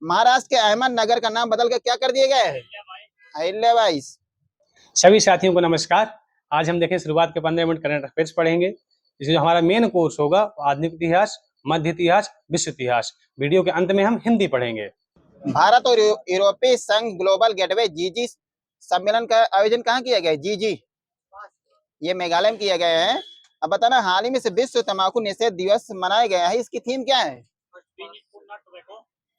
महाराष्ट्र के अहमदनगर का नाम बदल कर क्या कर दिया गया है? अहिल्याबाई। सभी साथियों को नमस्कार। आज हम देखें शुरुआत के 15 मिनट करंट अफेयर्स पढ़ेंगे। इसमें जो हमारा मेन कोर्स होगा आधुनिक इतिहास, मध्य इतिहास, विश्व इतिहास। वीडियो के अंत में हम हिंदी पढ़ेंगे। भारत और यूरोपीय संघ ग्लोबल गेटवे जीजी सम्मेलन का आयोजन कहाँ किया गया है? जीजी ये मेघालय में किया गया है। अब बताना, हाल ही में से विश्व तंबाकू निषेध दिवस मनाया गया है, इसकी थीम क्या है?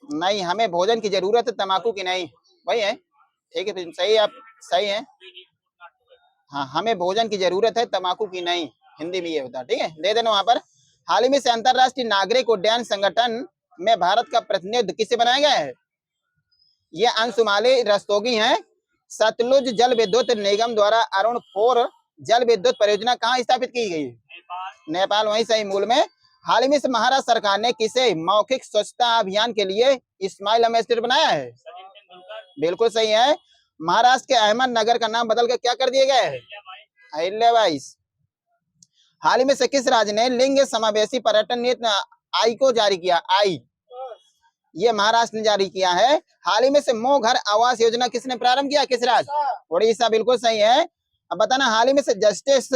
नहीं, हमें भोजन की जरूरत है, तंबाकू की नहीं। वही है, ठीक है, तो सही, आप सही है। हाँ, हमें भोजन की जरूरत है, तंबाकू की नहीं, हिंदी में ये होता है, ठीक है, दे देना वहां पर। हाल ही में से अंतरराष्ट्रीय नागरिक उड्डयन संगठन में भारत का प्रतिनिधि किसे बनाया गया है? ये अंशुमाली रस्तोगी हैं। सतलुज जल विद्युत निगम द्वारा अरुण 4 जल विद्युत परियोजना कहाँ स्थापित की गई? नेपाल, वहीं सही मूल में। हाल ही में से महाराष्ट्र सरकार ने किसे मौखिक स्वच्छता अभियान के लिए स्माइल एम्बेसडर बनाया है? बिल्कुल सही है। महाराष्ट्र के अहमदनगर का नाम बदल कर क्या कर दिया गया है? अहिल्याबाई। हाल ही में से किस राज्य ने लिंग समावेशी पर्यटन नीति आई को जारी किया? आई, ये महाराष्ट्र ने जारी किया है। हाल ही में से मो घर आवास योजना किसने प्रारंभ किया? किस राज्य? उड़ीसा, बिल्कुल सही है। अब बताना, हाल ही में से जस्टिस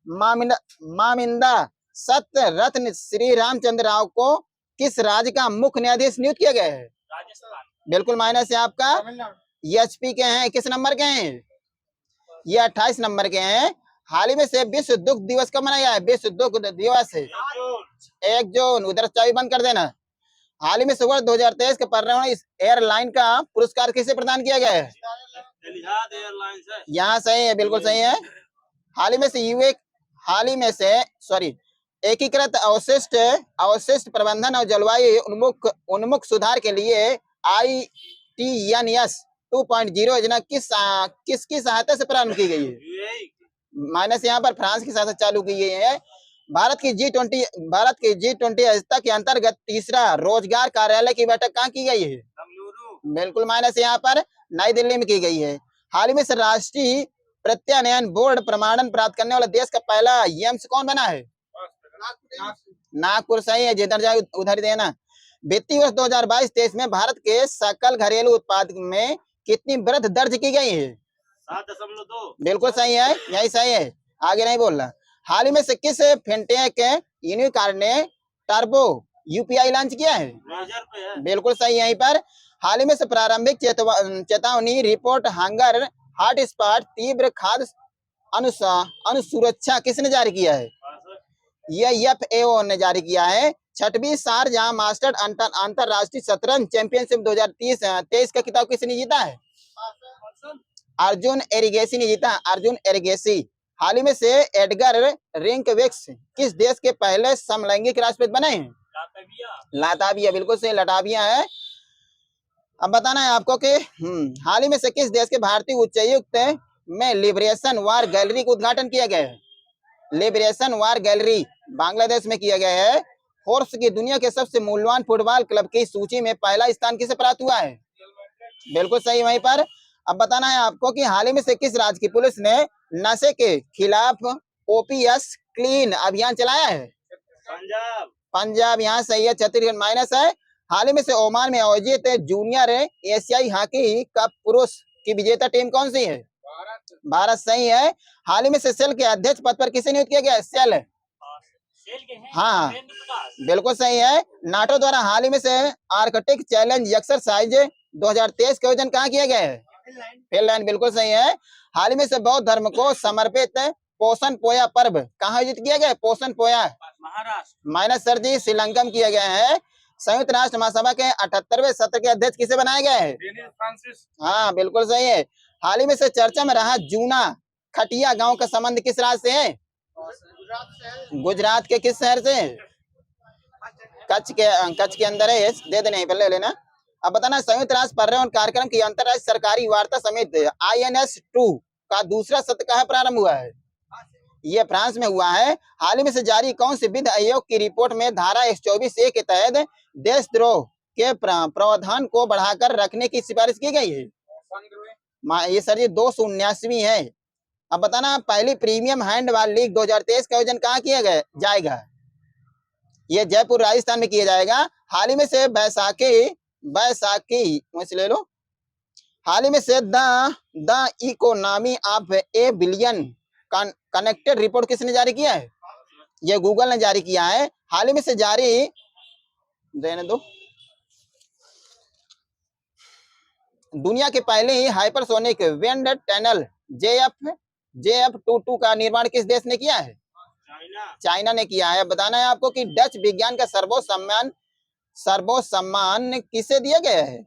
मामिंदा सत्य रत्न श्री रामचंद्र राव को किस राज्य का मुख्य न्यायाधीश नियुक्त किया गया है? राजस्थान, बिल्कुल माइनस है आपका। एचपी के हैं, किस नंबर के हैं? ये 28 नंबर के हैं। हाल ही में से विश्व दुग्ध दिवस कब मनाया है? विश्व दुग्ध दिवस 1 जून। उधर चाबी बंद कर देना। हाल ही में वर्ष 2023 के पर्यावरण एयरलाइन का पुरस्कार किसे प्रदान किया गया है? यहाँ सही है, बिल्कुल सही है। हाल ही में से एकीकृत अवशिष्ट प्रबंधन और जलवायु उन्मुख सुधार के लिए ITNS 2.0 योजना किसकी सहायता से प्रारंभ की गई है? माइनस यहाँ पर फ्रांस की सहायता चालू की गई है। भारत की G20 अध्यक्षता के अंतर्गत तीसरा रोजगार कार्यालय की बैठक कहाँ की गई है? बिल्कुल माइनस यहाँ पर नई दिल्ली में की गई है। हाल ही में से राष्ट्रीय प्रत्यानयन बोर्ड प्रमाणन प्राप्त करने वाला देश का पहला एम्स कौन बना है? नागपुर, सही है, जिधर जाए उधर देना। वित्तीय वर्ष 2022-23 में भारत के सकल घरेलू उत्पाद में कितनी वृद्धि दर्ज की गई है? 7.2। बिल्कुल सही है, यही सही है, आगे नहीं बोलना। हाल ही में से किस फिनटेक यूनिकॉर्न ने टर्बो UPI लॉन्च किया है? बिल्कुल सही, यहीं पर। हाल ही में से प्रारंभिक चेतावनी रिपोर्ट हंगर हॉटस्पॉट तीव्र खाद्य अनुसुरक्षा किसने जारी किया है? यह FAO ने जारी किया है। 6वीं शारजाह मास्टर अंतरराष्ट्रीय शतरंज चैंपियनशिप 2023 का खिताब किसने जीता है? अर्जुन एरिगेसी ने जीता। अर्जुन एरिगेसी। हाल ही में से एडगर रिंकविक्स किस देश के पहले समलैंगिक राष्ट्रपति बने हैं? लाताविया, बिल्कुल सही, लटाविया है। अब बताना है आपको कि हाल ही में से किस देश के भारतीय उच्चायुक्त में लिबरेशन वार गैलरी का उद्घाटन किया गया है? लिबरेशन वार गैलरी बांग्लादेश में किया गया है। फोर्ब्स की दुनिया के सबसे मूल्यवान फुटबॉल क्लब की सूची में पहला स्थान किसे प्राप्त हुआ है? बिल्कुल सही, वहीं पर। अब बताना है आपको कि हाल ही में से किस राज्य की पुलिस ने नशे के खिलाफ OPS क्लीन अभियान चलाया है? पंजाब, यहाँ सही है, छत्तीसगढ़ माइनस है। हाल ही में से ओमान में आयोजित जूनियर एशियाई हॉकी कप पुरुष की विजेता टीम कौन सी है? भारत, सही है। हाल ही में से सेल के अध्यक्ष पद पर किसे नियुक्त किया गया? सेल, हाँ, बिल्कुल सही है। नाटो द्वारा हाल ही में से आर्कटिक चैलेंज एक्सरसाइज 2023 का आयोजन कहाँ किया गया है? फिनलैंड, बिल्कुल सही है। हाल ही में से बौद्ध धर्म को समर्पित पोषण पोया पर्व कहाँ आयोजित किया गया है? पोषण पोया, महाराष्ट्र, माइनस सर जी, श्रीलंका में किया गया है। संयुक्त राष्ट्र महासभा के 78वें सत्र के अध्यक्ष किसे बनाया गया है? हाँ, बिल्कुल सही है। हाल ही में से चर्चा में रहा जूना खटिया गांव का संबंध किस राज्य से है? गुजरात के किस शहर से? कच्छ के अंदर है, दे देने पहले ले लेना। अब बताना, संयुक्त राष्ट्र पर्यावरण कार्यक्रम की अंतरराष्ट्रीय सरकारी वार्ता समिति INS2 का दूसरा सत्र कहाँ प्रारंभ हुआ है? ये फ्रांस में हुआ है। हाल ही में से जारी कौन सी विधि आयोग की रिपोर्ट में धारा 124A के तहत देशद्रोह के प्रावधान को बढ़ाकर रखने की सिफारिश की गई है? ये सर जी 279वीं है। अब बताना, पहली प्रीमियम हैंडबॉल लीग 2023 का आयोजन कहाँ किया जाएगा? ये जयपुर राजस्थान में किया जाएगा। हाल ही में से बैसाखी बैसाखी मुझसे ले लो। हाल ही में से the economy of A billion connected report किसने जारी किया है? ये गूगल ने जारी किया है। हाल ही में से जारी, देने दो। दुनिया के पहले ही हाइपरसोनिक विंड टनल JF22 का निर्माण किस देश ने किया है? चाइना ने किया है। बताना है आपको कि डच विज्ञान का सर्वोच्च सम्मान किसे दिया गया है?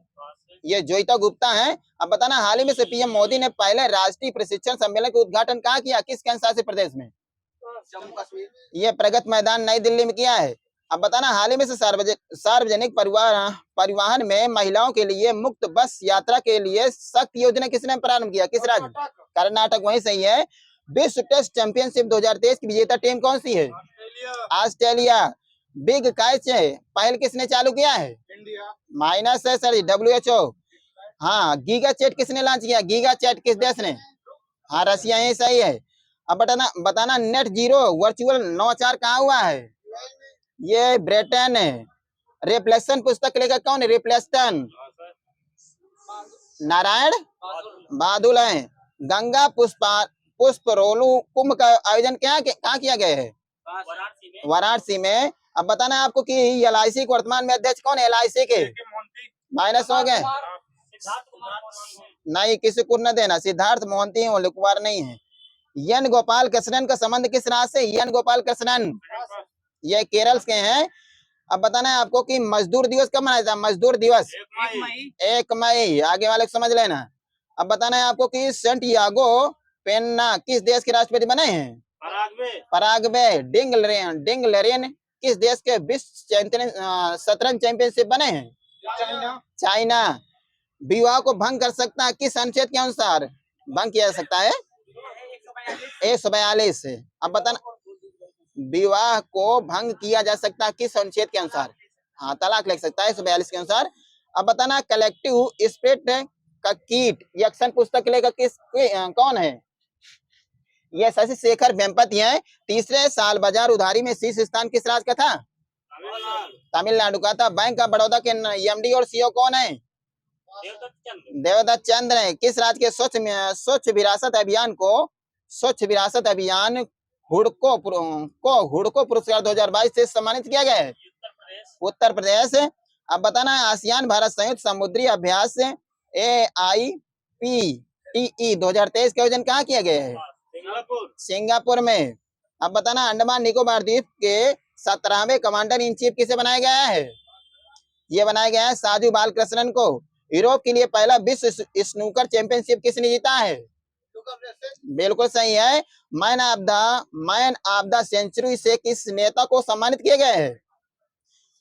ये जोइता गुप्ता है। अब बताना, हाल ही में से पीएम मोदी ने पहले राष्ट्रीय प्रशिक्षण सम्मेलन का उद्घाटन कहाँ किया? किस केंद्र शासित प्रदेश में? जम्मू कश्मीर। ये प्रगति मैदान नई दिल्ली में किया है। अब बताना, हाल ही में से सार्वजनिक परिवहन में महिलाओं के लिए मुफ्त बस यात्रा के लिए सख्त योजना किसने प्रारंभ किया? किस राज्य? कर्नाटक। वही सही है। विश्व टेस्ट चैंपियनशिप 2023 की विजेता टीम कौन सी है? ऑस्ट्रेलिया। बिग कैच पहल किसने चालू किया है? इंडिया। माइनस है सर, WHO। हाँ, गीगा चैट किसने लॉन्च किया? गीगा चैट किस देश ने? हाँ, रसिया। ये सही है। अब बताना नेट जीरो वर्चुअल नवाचार कहाँ हुआ है? ये ब्रिटेन है। रिफ्लेक्शन पुस्तक लेखक कौन है? रिफ्लेक्शन नारायण बादुल है। गंगा पुष्परोलू कुंभ का आयोजन कहाँ किया गया है? वाराणसी में। अब बताना आपको कि LIC के वर्तमान में अध्यक्ष कौन है? LIC के माइनस हो गए। नहीं, किसी को न देना। सिद्धार्थ मोहंती कुमार नहीं है। एन गोपाल कृष्णन का संबंध किस राज्य से? एन गोपाल कृष्णन ये केरल के हैं। अब बताना है आपको कि मजदूर दिवस कब मनाया जाता है? मजदूर दिवस 1 मई। आगे वाले को समझ लेना। अब बताना है आपको कि सेंटियागो पेन्ना किस देश के राष्ट्रपति बने हैं? पराग्वे। डिंगलेरेन किस देश के विश्व शतरंज चैंपियनशिप बने हैं? चाइना। विवाह को भंग कर सकता है किस अनुच्छेद के अनुसार भंग किया जा सकता है? 142। अब बताना, विवाह को भंग किया जा सकता है किस अनुच्छेद के अनुसार? हाँ, तलाक लग सकता है 142 के अनुसार। अब बताना, कलेक्टिव स्पिरिट का कीट यक्षन पुस्तक लेखक कौन है? यह शशि शेखर वेम्पति है। तीसरे साल बाजार उधारी में शीर्ष स्थान किस राज्य का था? तमिलनाडु का था। बैंक ऑफ बड़ौदा के MD और CEO कौन है? देवदत्त चंद्र है। किस राज्य के स्वच्छ विरासत अभियान हुडको पुरस्कार 2022 से सम्मानित किया गया है? उत्तर प्रदेश। अब बताना है, आसियान भारत संयुक्त समुद्री अभ्यास AIPTE 2023 का आयोजन कहाँ किया गया है? सिंगापुर में। अब बताना, अंडमान निकोबार द्वीप के 17वें कमांडर इन चीफ किसे बनाया गया है? ये बनाया गया है साजू बालकृष्णन को। यूरोप के लिए पहला विश्व स्नूकर चैंपियनशिप किसने जीता है? बिल्कुल सही है। मैन ऑफ द सेंचुरी से किस नेता को सम्मानित किया गया है?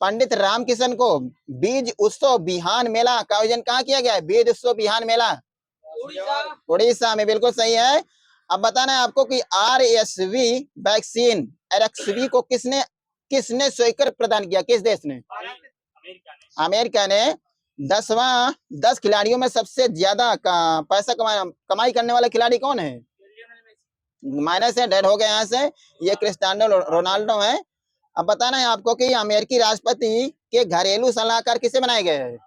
पंडित रामकिशन को। बीज उत्सव बिहान मेला का आयोजन कहाँ किया गया है? बीज उत्सव बिहान मेला उड़ीसा में। बिल्कुल सही है। अब बताना है आपको कि RSV वैक्सीन RSV को किसने स्वीकृति प्रदान किया? किस देश ने? अमेरिका ने। 10 खिलाड़ियों में सबसे ज्यादा पैसा कमाई करने वाला खिलाड़ी कौन है? माइनस है, डेड हो गए यहाँ से। ये क्रिस्टियानो रोनाल्डो है। अब बताना है आपको कि अमेरिकी राष्ट्रपति के घरेलू सलाहकार किसे बनाए गए हैं?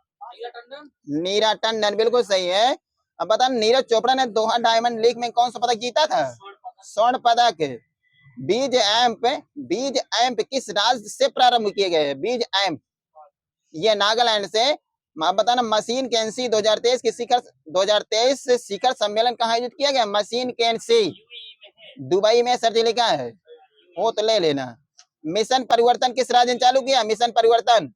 नीरा टंडन। बिल्कुल सही है। अब बताना, नीरज चोपड़ा ने दोहा डायमंड लीग में कौन सा पदक जीता था? स्वर्ण पदक। बीज एम्प किस राज्य से प्रारंभ किए गए हैं? बीज एम्प ये नागालैंड से। अब बताना, मशीन केंसी 2023 शिखर सम्मेलन कहाँ आयोजित किया गया? मशीन केंसी दुबई में सर जी लिखा है, वो तो ले लेना। मिशन परिवर्तन किस राज्य ने चालू किया? मिशन परिवर्तन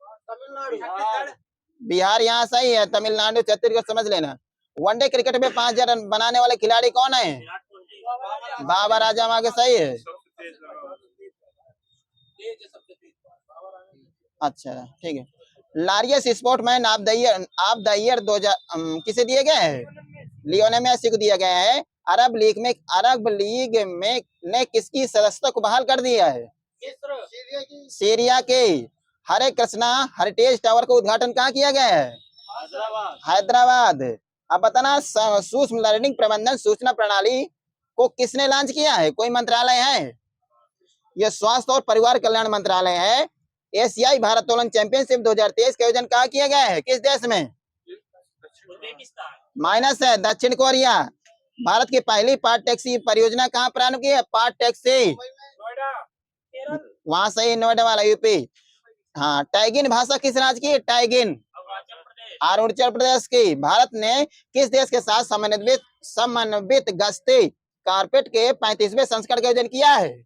बिहार। यहाँ सही है। तमिलनाडु, छत्तीसगढ़ समझ लेना। वनडे क्रिकेट में 5000 रन बनाने वाले खिलाड़ी कौन है? बाबा राजा आगे सही है। अच्छा, ठीक है। लारियस स्पोर्टमैन ऑफ द ईयर 2000 किसे दिए गए हैं? लियोनेल मेसी को दिया गया है। अरब लीग में ने किसकी सदस्यता को बहाल कर दिया है? सीरिया के। हरे कृष्णा हेरिटेज टावर का उद्घाटन कहाँ किया गया है? हैदराबाद। अब बताना, सूक्ष्म लर्निंग प्रबंधन सूचना प्रणाली को किसने लॉन्च किया है? कोई मंत्रालय है? यह स्वास्थ्य और परिवार कल्याण मंत्रालय है। एशियाई भारोत्तोलन चैंपियनशिप 2023 का आयोजन कहाँ किया गया है, किस देश में? माइनस है दक्षिण कोरिया। भारत की पहली पार्ट टैक्सी परियोजना कहाँ प्रारंभ की है? पार्ट टैक्सी वहां से ही, नोएडा वाला, यूपी। हाँ, टैगिन भाषा किस राज्य की है? टैगिन अरुणाचल प्रदेश की। भारत ने किस देश के साथ समन्वित गश्ती कारपेट के 35वें संस्करण का आयोजन किया है?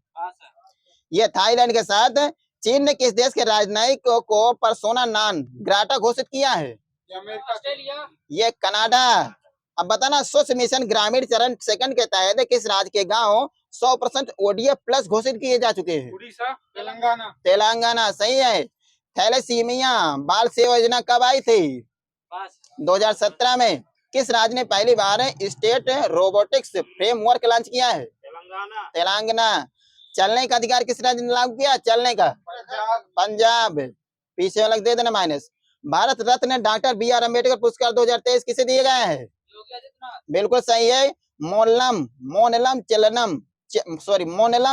ये थाईलैंड के साथ। चीन ने किस देश के राजनयिक को पर्सोना नॉन ग्राटा घोषित किया है? ये कनाडा। अब बताना, स्वच्छ मिशन ग्रामीण चरण सेकंड के तहत किस राज्य के गांव 100% ODF प्लस घोषित किए जा चुके हैं? उड़ीसा, तेलंगाना। तेलंगाना सही है। थैलेसीमिया बाल सेवा योजना कब आई थी? 2017 में। किस राज्य ने पहली बार स्टेट रोबोटिक्स फ्रेमवर्क लॉन्च किया है? तेलंगाना। चलने का अधिकार किस राज्य ने लागू किया? चलने का पंजाब। पीछे वाला दे देना minus. Bharat Ratna doctor BR Ambedkar पुरस्कार 2023 किसे दिए गए हैं? बिल्कुल सही है। मोनलम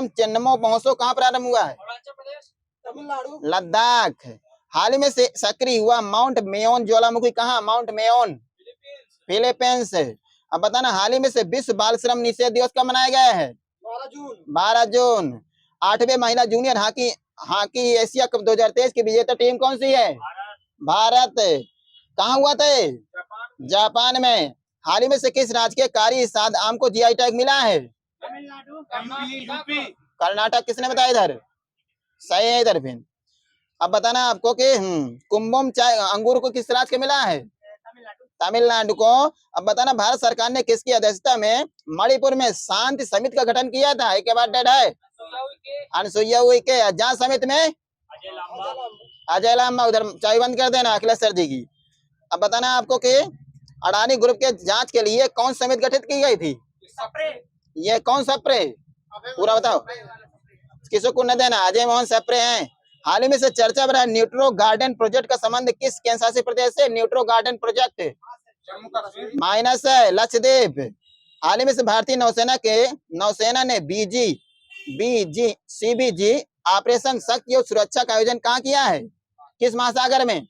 चेन्नमो महोत्सव कहाँ प्रारंभ हुआ है? तमिलनाडु। लद्दाख। हाल ही में से सक्रिय हुआ माउंट मेयोन ज्वालामुखी कहाँ? Mount Mayon Philippines. अब बताना, हाल ही में से विश्व बाल श्रम निषेध दिवस कब मनाया गया है? 12 जून। 8वें महिला जूनियर हॉकी एशिया कप 2023 की विजेता टीम कौन सी है? भारत। कहाँ हुआ था? जापान में। हाल ही में से किस राज्य के कारी साद आम को GI टैग मिला है? यूपी। कर्नाटक। किसने बताया इधर? सही है इधर फिर। अब बताना आपको कि कुंभम चाय अंगूर को किस राज्य के मिला है? तमिलनाडु को। अब बताना, भारत सरकार ने किसकी अध्यक्षता में मणिपुर में शांति समिति का गठन किया था? एक के बाद डेड है अनसुईया उइके। जहाँ समिति में अजय लामा। उधर चाय बंद कर देना अखिलेश सर जी की। अब बताना आपको कि अडानी ग्रुप के जांच के लिए कौन समिति गठित की गई थी? ये कौन सप्रे? पूरा बताओ। किसको को न देना, अजय मोहन सप्रे हैं। हाल ही में से चर्चा में रहा न्यूट्रो गार्डन प्रोजेक्ट का संबंध किस केंद्र शासित प्रदेश से? Nutri garden project Jammu Kashmir. Minus है लक्षद्वीप। हाल ही में से भारतीय नौसेना ने CBG ऑपरेशन शक्ति और सुरक्षा का आयोजन कहाँ किया है? किस महासागर में?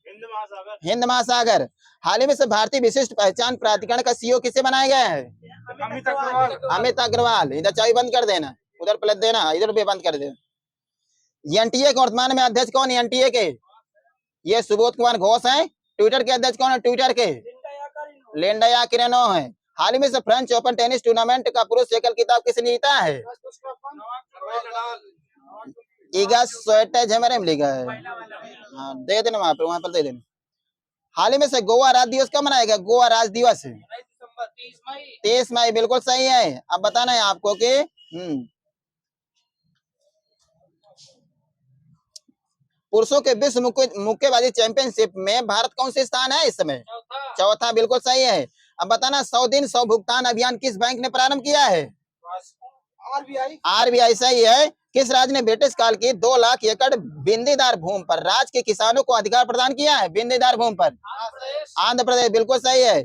हिंद महासागर। हाल ही में से भारतीय विशिष्ट पहचान प्राधिकरण का CEO किसे बनाया गया है? अमित अग्रवाल। इधर चाबी बंद कर देना, उधर प्लस देना, इधर भी बंद कर देना। NTA के वर्तमान में अध्यक्ष कौन है? NTA के ये सुबोध कुमार घोष हैं। ट्विटर के अध्यक्ष कौन है? ट्विटर के लिंडा याकिनो है। हाल ही में से फ्रेंच ओपन टेनिस टूर्नामेंट का पुरुष एकल खिताब किसने जीता है? ईगा स्वेटेज है, मेरे में लिखा है। हाँ, दे देना वहां पर दे देना। हाल ही में से गोवा राज्य दिवस कब मनाएगा? गोवा राज्य दिवस 30 मई। बिल्कुल सही है। अब बताना है आपको कि पुरुषों के विश्व मुक्केबाजी चैंपियनशिप में भारत कौन से स्थान है इस समय? चौथा। बिल्कुल सही है। अब बताना, 100 दिन 100 भुगतान अभियान किस बैंक ने प्रारंभ किया है? RBI सही है। किस राज्य ने ब्रिटिश काल की 2 लाख एकड़ बिंदीदार भूमि पर राज्य के किसानों को अधिकार प्रदान किया है? बिंदीदार भूमि पर आंध्र प्रदेश। बिल्कुल सही है।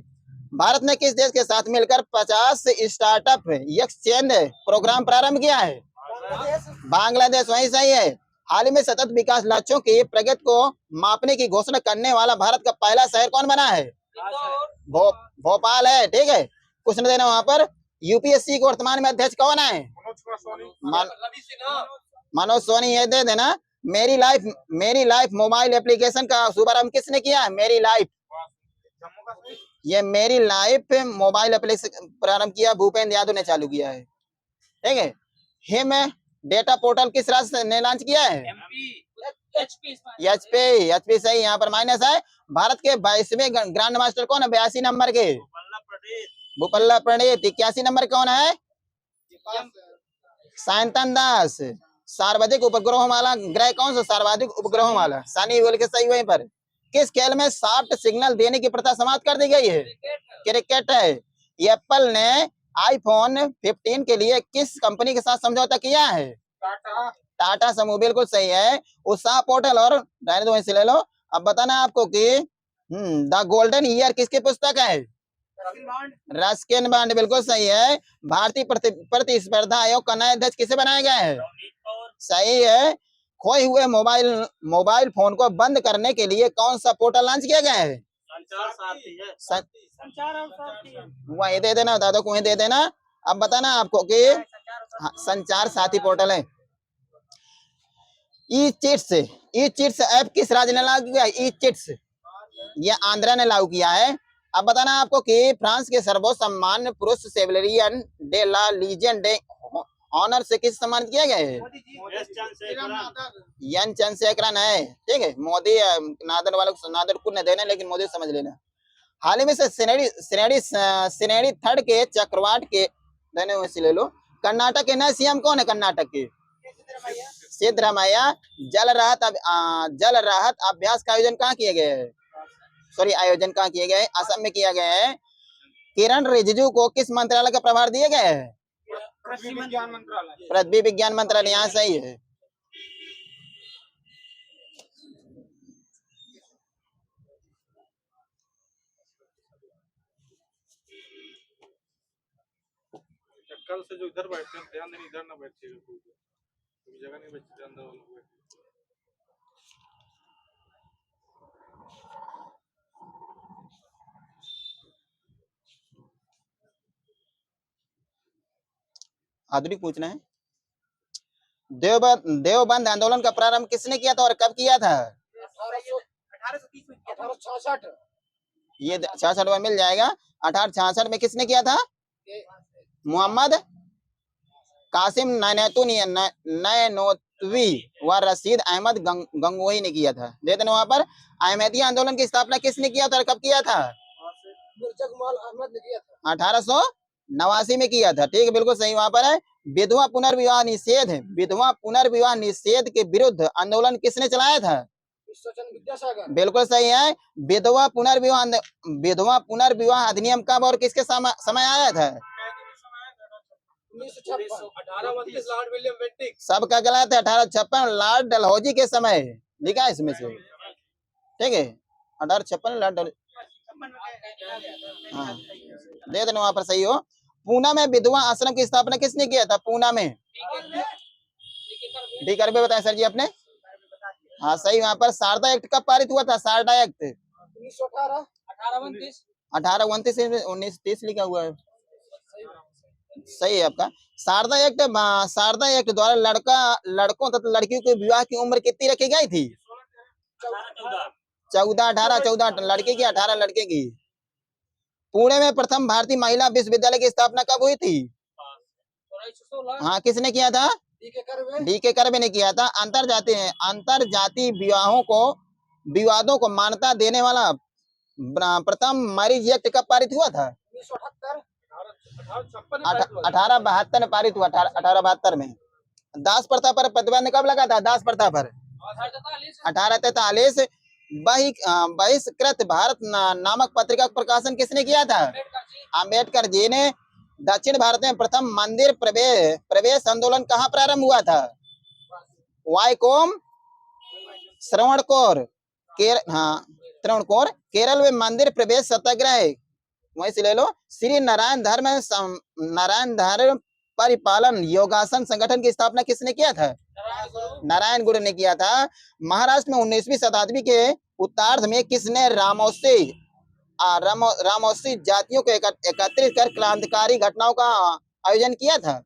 भारत ने किस देश के साथ मिलकर 50 स्टार्टअप एक्सचेंज प्रोग्राम प्रारंभ किया है? बांग्लादेश। वही सही है। हाल ही में सतत विकास लक्ष्यों की प्रगति को मापने की घोषणा करने वाला भारत का पहला शहर कौन बना है? भोपाल है। ठीक है, कुछ न देना वहां पर। UPSC के वर्तमान में अध्यक्ष कौन है? मनोज सोनी। ये दे देना। मेरी लाइफ मोबाइल एप्लीकेशन का शुभारंभ किसने किया है? मेरी लाइफ। ये मेरी लाइफ मोबाइल एप्लीकेशन प्रारंभ किया भूपेंद्र यादव ने चालू किया है। ठीक है। हिम डेटा पोर्टल किस राज्य ने लॉन्च किया है? HP सही। यहाँ पर माइनस है। भारत के 22वें ग्रैंड मास्टर कौन है? 82 नंबर के भूपल्ला प्रणीत। 81 नंबर कौन है? सायंतन दास। सर्वाधिक उपग्रहों वाला ग्रह कौन सा? सर्वाधिक उपग्रहों वाला शनि। बोल के सही। वहीं पर किस खेल में सॉफ्ट सिग्नल देने की प्रथा समाप्त कर दी गई है? क्रिकेट है। एप्पल ने iPhone 15 के लिए किस कंपनी के साथ समझौता किया है? टाटा समूह। बिल्कुल सही है। उत्साह पोर्टल और से ले लो। अब बताना आपको कि द गोल्डन ईयर किसकी पुस्तक है? Ruskin bond. बिल्कुल सही है। भारतीय प्रतिस्पर्धा आयोग का नया अध्यक्ष किसे बनाया गया है? सही है। खोए हुए मोबाइल फोन को बंद करने के लिए कौन सा पोर्टल लॉन्च किया गया है? वही दे देना, दादा को वही दे देना। अब बताना आपको कि संचार साथी पोर्टल है। ई चिट्स ऐप किस राज्य ने लागू किया? ई चिट्स ये आंध्रा ने लागू किया है। अब बताना आपको कि फ्रांस के सर्वोच्च सम्मान पुरुष Chevalier de la Legion de honneur से किस सम्मानित किया गया है? यन चंद्रशेखरन है। ठीक है, मोदी नादर वालों को नादर को न देना, लेकिन मोदी समझ लेना। हाल ही में से श्रेणी थर्ड के चक्रवात के देने हुए ले लो। कर्नाटक के नए सीएम कौन है? कर्नाटक के सिद्धरामैया। जल राहत अभ्यास का आयोजन कहाँ किया गया है? आयोजन कहाँ किया गया है? असम में किया गया है। किरण रिजिजू को किस मंत्रालय का प्रभार दिया गया है? पृथ्वी विज्ञान मंत्रालय। पृथ्वी विज्ञान मंत्रालय। यहाँ सही है। कल से जो इधर बैठते हैं ध्यान देना, इधर ना बैठिएगा, कोई जगह नहीं बचती अंदर वालों को। आधुनिक पूछना है। देवबंद आंदोलन का प्रारंभ किसने किया था और कब किया था? 1866। ये 66 में मिल जाएगा। 1866 में किसने किया था? मोहम्मद कासिम नैनोतवी व रशीद अहमद गंगोही ने किया था। दे देना वहां पर। अहमदिया आंदोलन की स्थापना किसने किया था और कब किया था? मिर्जा गुलाम अहमद ने किया था। 1889 में किया था। ठीक है, बिल्कुल सही वहां पर है। विधवा पुनर्विवाह निषेध के विरुद्ध आंदोलन किसने चलाया था? विद्यासागर। बिल्कुल सही है। विधवा पुनर्विवाह अधिनियम कब और किसके समय आया था? 1829 लॉर्ड विलियम बेंटिक। सबका गलत है। 1856 लॉर्ड डलहौजी के समय लिखा है इसमें से। ठीक है, 1856 लॉर्ड हाँ, दे देना वहां पर सही हो। पूना में विधवा आश्रम की स्थापना किसने किया था? पूना में डी कर बताए सर जी अपने। हाँ सही। वहां पर शारदा एक्ट कब पारित हुआ था? शारदा एक्ट 1918। 1829 1930 लिखा हुआ है। सही है आपका। शारदा एक्ट द्वारा लड़कों तथा लड़कियों के विवाह की उम्र कितनी रखी गई थी? 14 लड़के की 18 लड़के की। पुणे में प्रथम भारतीय महिला विश्वविद्यालय की स्थापना कब हुई थी? हाँ, किसने किया था? डी के कर्वे ने किया था। अंतरजातीय विवादों को मान्यता देने वाला प्रथम मैरिज एक्ट कब पारित हुआ था? 1872 में पारित हुआ। 1872 में। दास प्रथा पर प्रतिबंध कब लगा था? दास प्रथा पर 1843। बहिष्कृत भारत नामक पत्रिका का प्रकाशन किसने किया था? अम्बेडकर जी ने। दक्षिण भारत में प्रथम मंदिर प्रवेश आंदोलन कहाँ प्रारंभ हुआ था? वाइकोम श्रवणकोर केरल में मंदिर प्रवेश सत्याग्रह वहीं से ले लो। श्री नारायण धर्म परिपालन योगासन संगठन की स्थापना किसने किया था? नारायण गुरु ने किया था। महाराष्ट्र में 19वीं शताब्दी के उत्तरार्ध में किसने रामोसी जातियों को एकत्रित कर क्रांतिकारी घटनाओं का आयोजन किया था?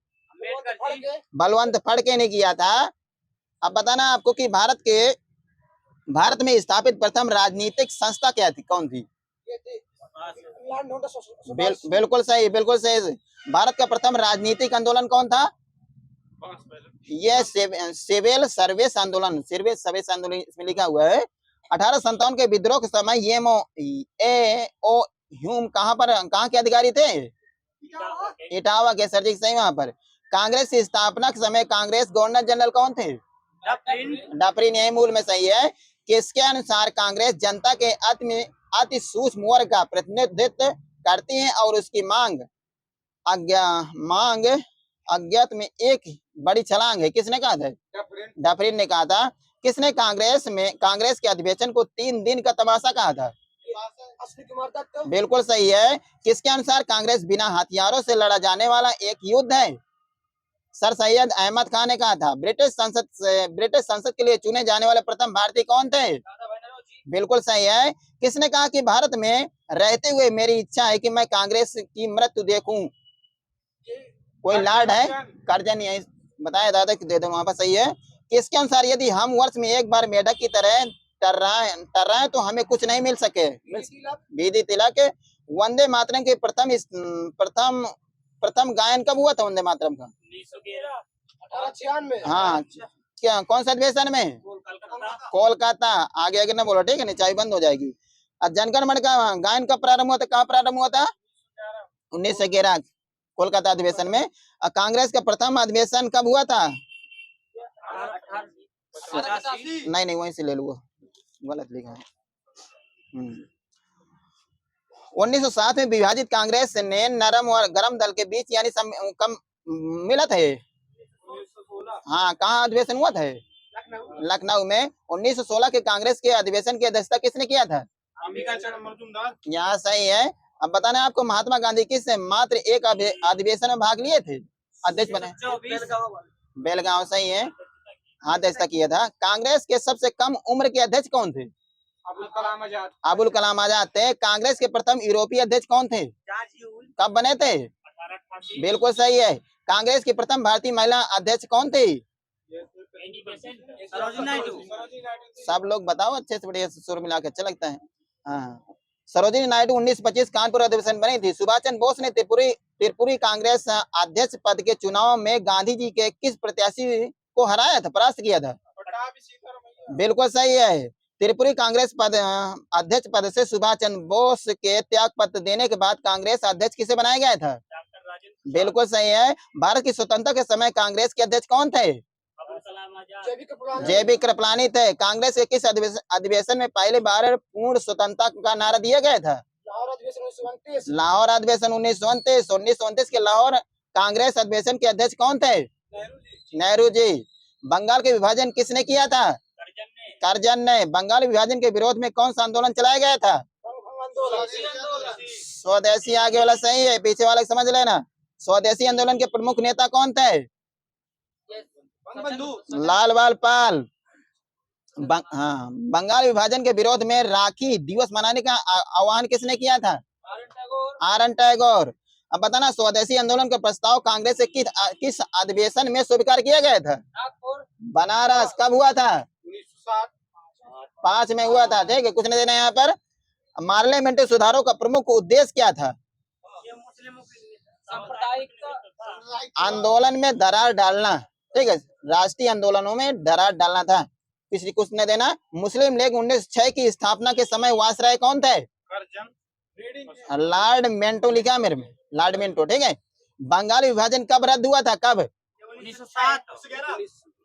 बलवंत फड़के ने किया था। अब बताना आपको कि भारत में स्थापित प्रथम राजनीतिक संस्था क्या थी? कौन थी? बिल्कुल सही, बिल्कुल सही। भारत का प्रथम राजनीतिक आंदोलन कौन था? यह सिविल सर्विस आंदोलन इसमें लिखा हुआ है। 1857 के विद्रोह के समय ह्यूम कहाँ के अधिकारी थे? इटावा के। सर जी सही। वहां पर कांग्रेस की स्थापना के समय कांग्रेस गवर्नर जनरल कौन थे? डफरिन। यही मूल में सही है। किसके अनुसार कांग्रेस जनता के अति सूक्ष्म वर्ग का प्रतिनिधित्व करती है और उसकी मांग अज्ञात में एक बड़ी छलांग है? किसने कहा था? डफरिन ने कहा था। किसने कांग्रेस के अधिवेशन को 3 दिन का तमाशा कहा था? बिल्कुल सही है। किसके अनुसार कांग्रेस बिना हथियारों से लड़ा जाने वाला एक युद्ध है? सर सैयद अहमद खान ने कहा था। ब्रिटिश संसद के लिए चुने जाने वाले प्रथम भारतीय कौन थे? बिल्कुल सही है। किसने कहा कि भारत में रहते हुए मेरी इच्छा है कि मैं कांग्रेस की मृत्यु देखूं? कोई लॉर्ड है? कर्जन यही बताया दादा कि दे दो वहां पर सही है। किसके अनुसार यदि हम वर्ष में एक बार मेढक की तरह टर रहे हैं तो हमें कुछ नहीं मिल सके? बीदी तिलक। वंदे मातरम के प्रथम प्रथम गायन कब हुआ था वंदे मातरम का? 1896 हाँ, क्या कौन सा अधिवेशन में? कोलकाता। आगे आगे ना बोलो, ठीक है, नहीं चाय बंद हो जाएगी। और जनगण मन का गायन कब प्रारंभ हुआ था? कहाँ प्रारंभ हुआ था? 1911 कोलकाता अधिवेशन में। और कांग्रेस का प्रथम अधिवेशन कब हुआ था? नहीं वहीं से ले लो, गलत लिखा है। 1907 में विभाजित कांग्रेस ने नरम और गरम दल के बीच यानी कम मिलत है। हाँ, कहाँ अधिवेशन हुआ था? लखनऊ में। 1916 के कांग्रेस के अधिवेशन की अध्यक्षता किसने किया था? यहाँ सही है। अब बताना आपको, महात्मा गांधी किस मात्र एक अधिवेशन में भाग लिए थे, अध्यक्ष बने? बेलगांव। सही है, हाँ, अध्यक्षता किया था। कांग्रेस के सबसे कम उम्र के अध्यक्ष कौन थे? अबुल कलाम आजाद थे। कांग्रेस के प्रथम यूरोपीय अध्यक्ष कौन थे? कब बने थे? बिल्कुल सही है। कांग्रेस की प्रथम भारतीय महिला अध्यक्ष कौन थी? सब लोग बताओ अच्छे से, बढ़िया सुर मिला के अच्छा लगता है। हाँ, सरोजिनी नायडू 1925 कानपुर अधिवेशन बनी थी। सुभाष चंद्र बोस ने त्रिपुरी कांग्रेस अध्यक्ष पद के चुनाव में गांधी जी के किस प्रत्याशी को हराया था, परास्त किया था? बिल्कुल सही है। त्रिपुरी कांग्रेस अध्यक्ष पद से सुभाष चंद्र बोस के त्याग पत्र देने के बाद कांग्रेस अध्यक्ष किसे बनाया गया था? बिल्कुल सही है। भारत की स्वतंत्रता के समय कांग्रेस के अध्यक्ष कौन थे? जेबी कृपलानी थे। कांग्रेस के किस अधिवेशन में पहली बार पूर्ण स्वतंत्रता का नारा दिया गया था? लाहौर अधिवेशन 1929 के लाहौर कांग्रेस अधिवेशन के अध्यक्ष कौन थे? नेहरू जी। बंगाल के विभाजन किसने किया था? करजन ने। बंगाल विभाजन के विरोध में कौन सा आंदोलन चलाया गया था? स्वदेशी। आगे वाला सही है, पीछे वाला समझ लेना। स्वदेशी आंदोलन के प्रमुख नेता कौन थे? लाल बाल पाल। हाँ, बंगाल विभाजन के विरोध में राखी दिवस मनाने का आह्वान किसने किया था? R N Tagore. अब बताना, स्वदेशी आंदोलन का प्रस्ताव कांग्रेस से किस अधिवेशन में स्वीकार किया गया था? बनारस। कब हुआ था? 1905 में हुआ था। ठीक है, कुछ नहीं देना यहाँ पर। पार्लियामेंट्री सुधारों का प्रमुख उद्देश्य क्या था? आंदोलन में दरार डालना। ठीक है, राष्ट्रीय आंदोलनों में दरार डालना था। किसी कुछ नहीं देना। मुस्लिम लीग 1906 की स्थापना के समय वायसराय कौन थे? लॉर्ड मिंटो लिखा मेरे में, लॉर्ड मिंटो। ठीक है। बंगाल विभाजन कब रद्द हुआ था? कब?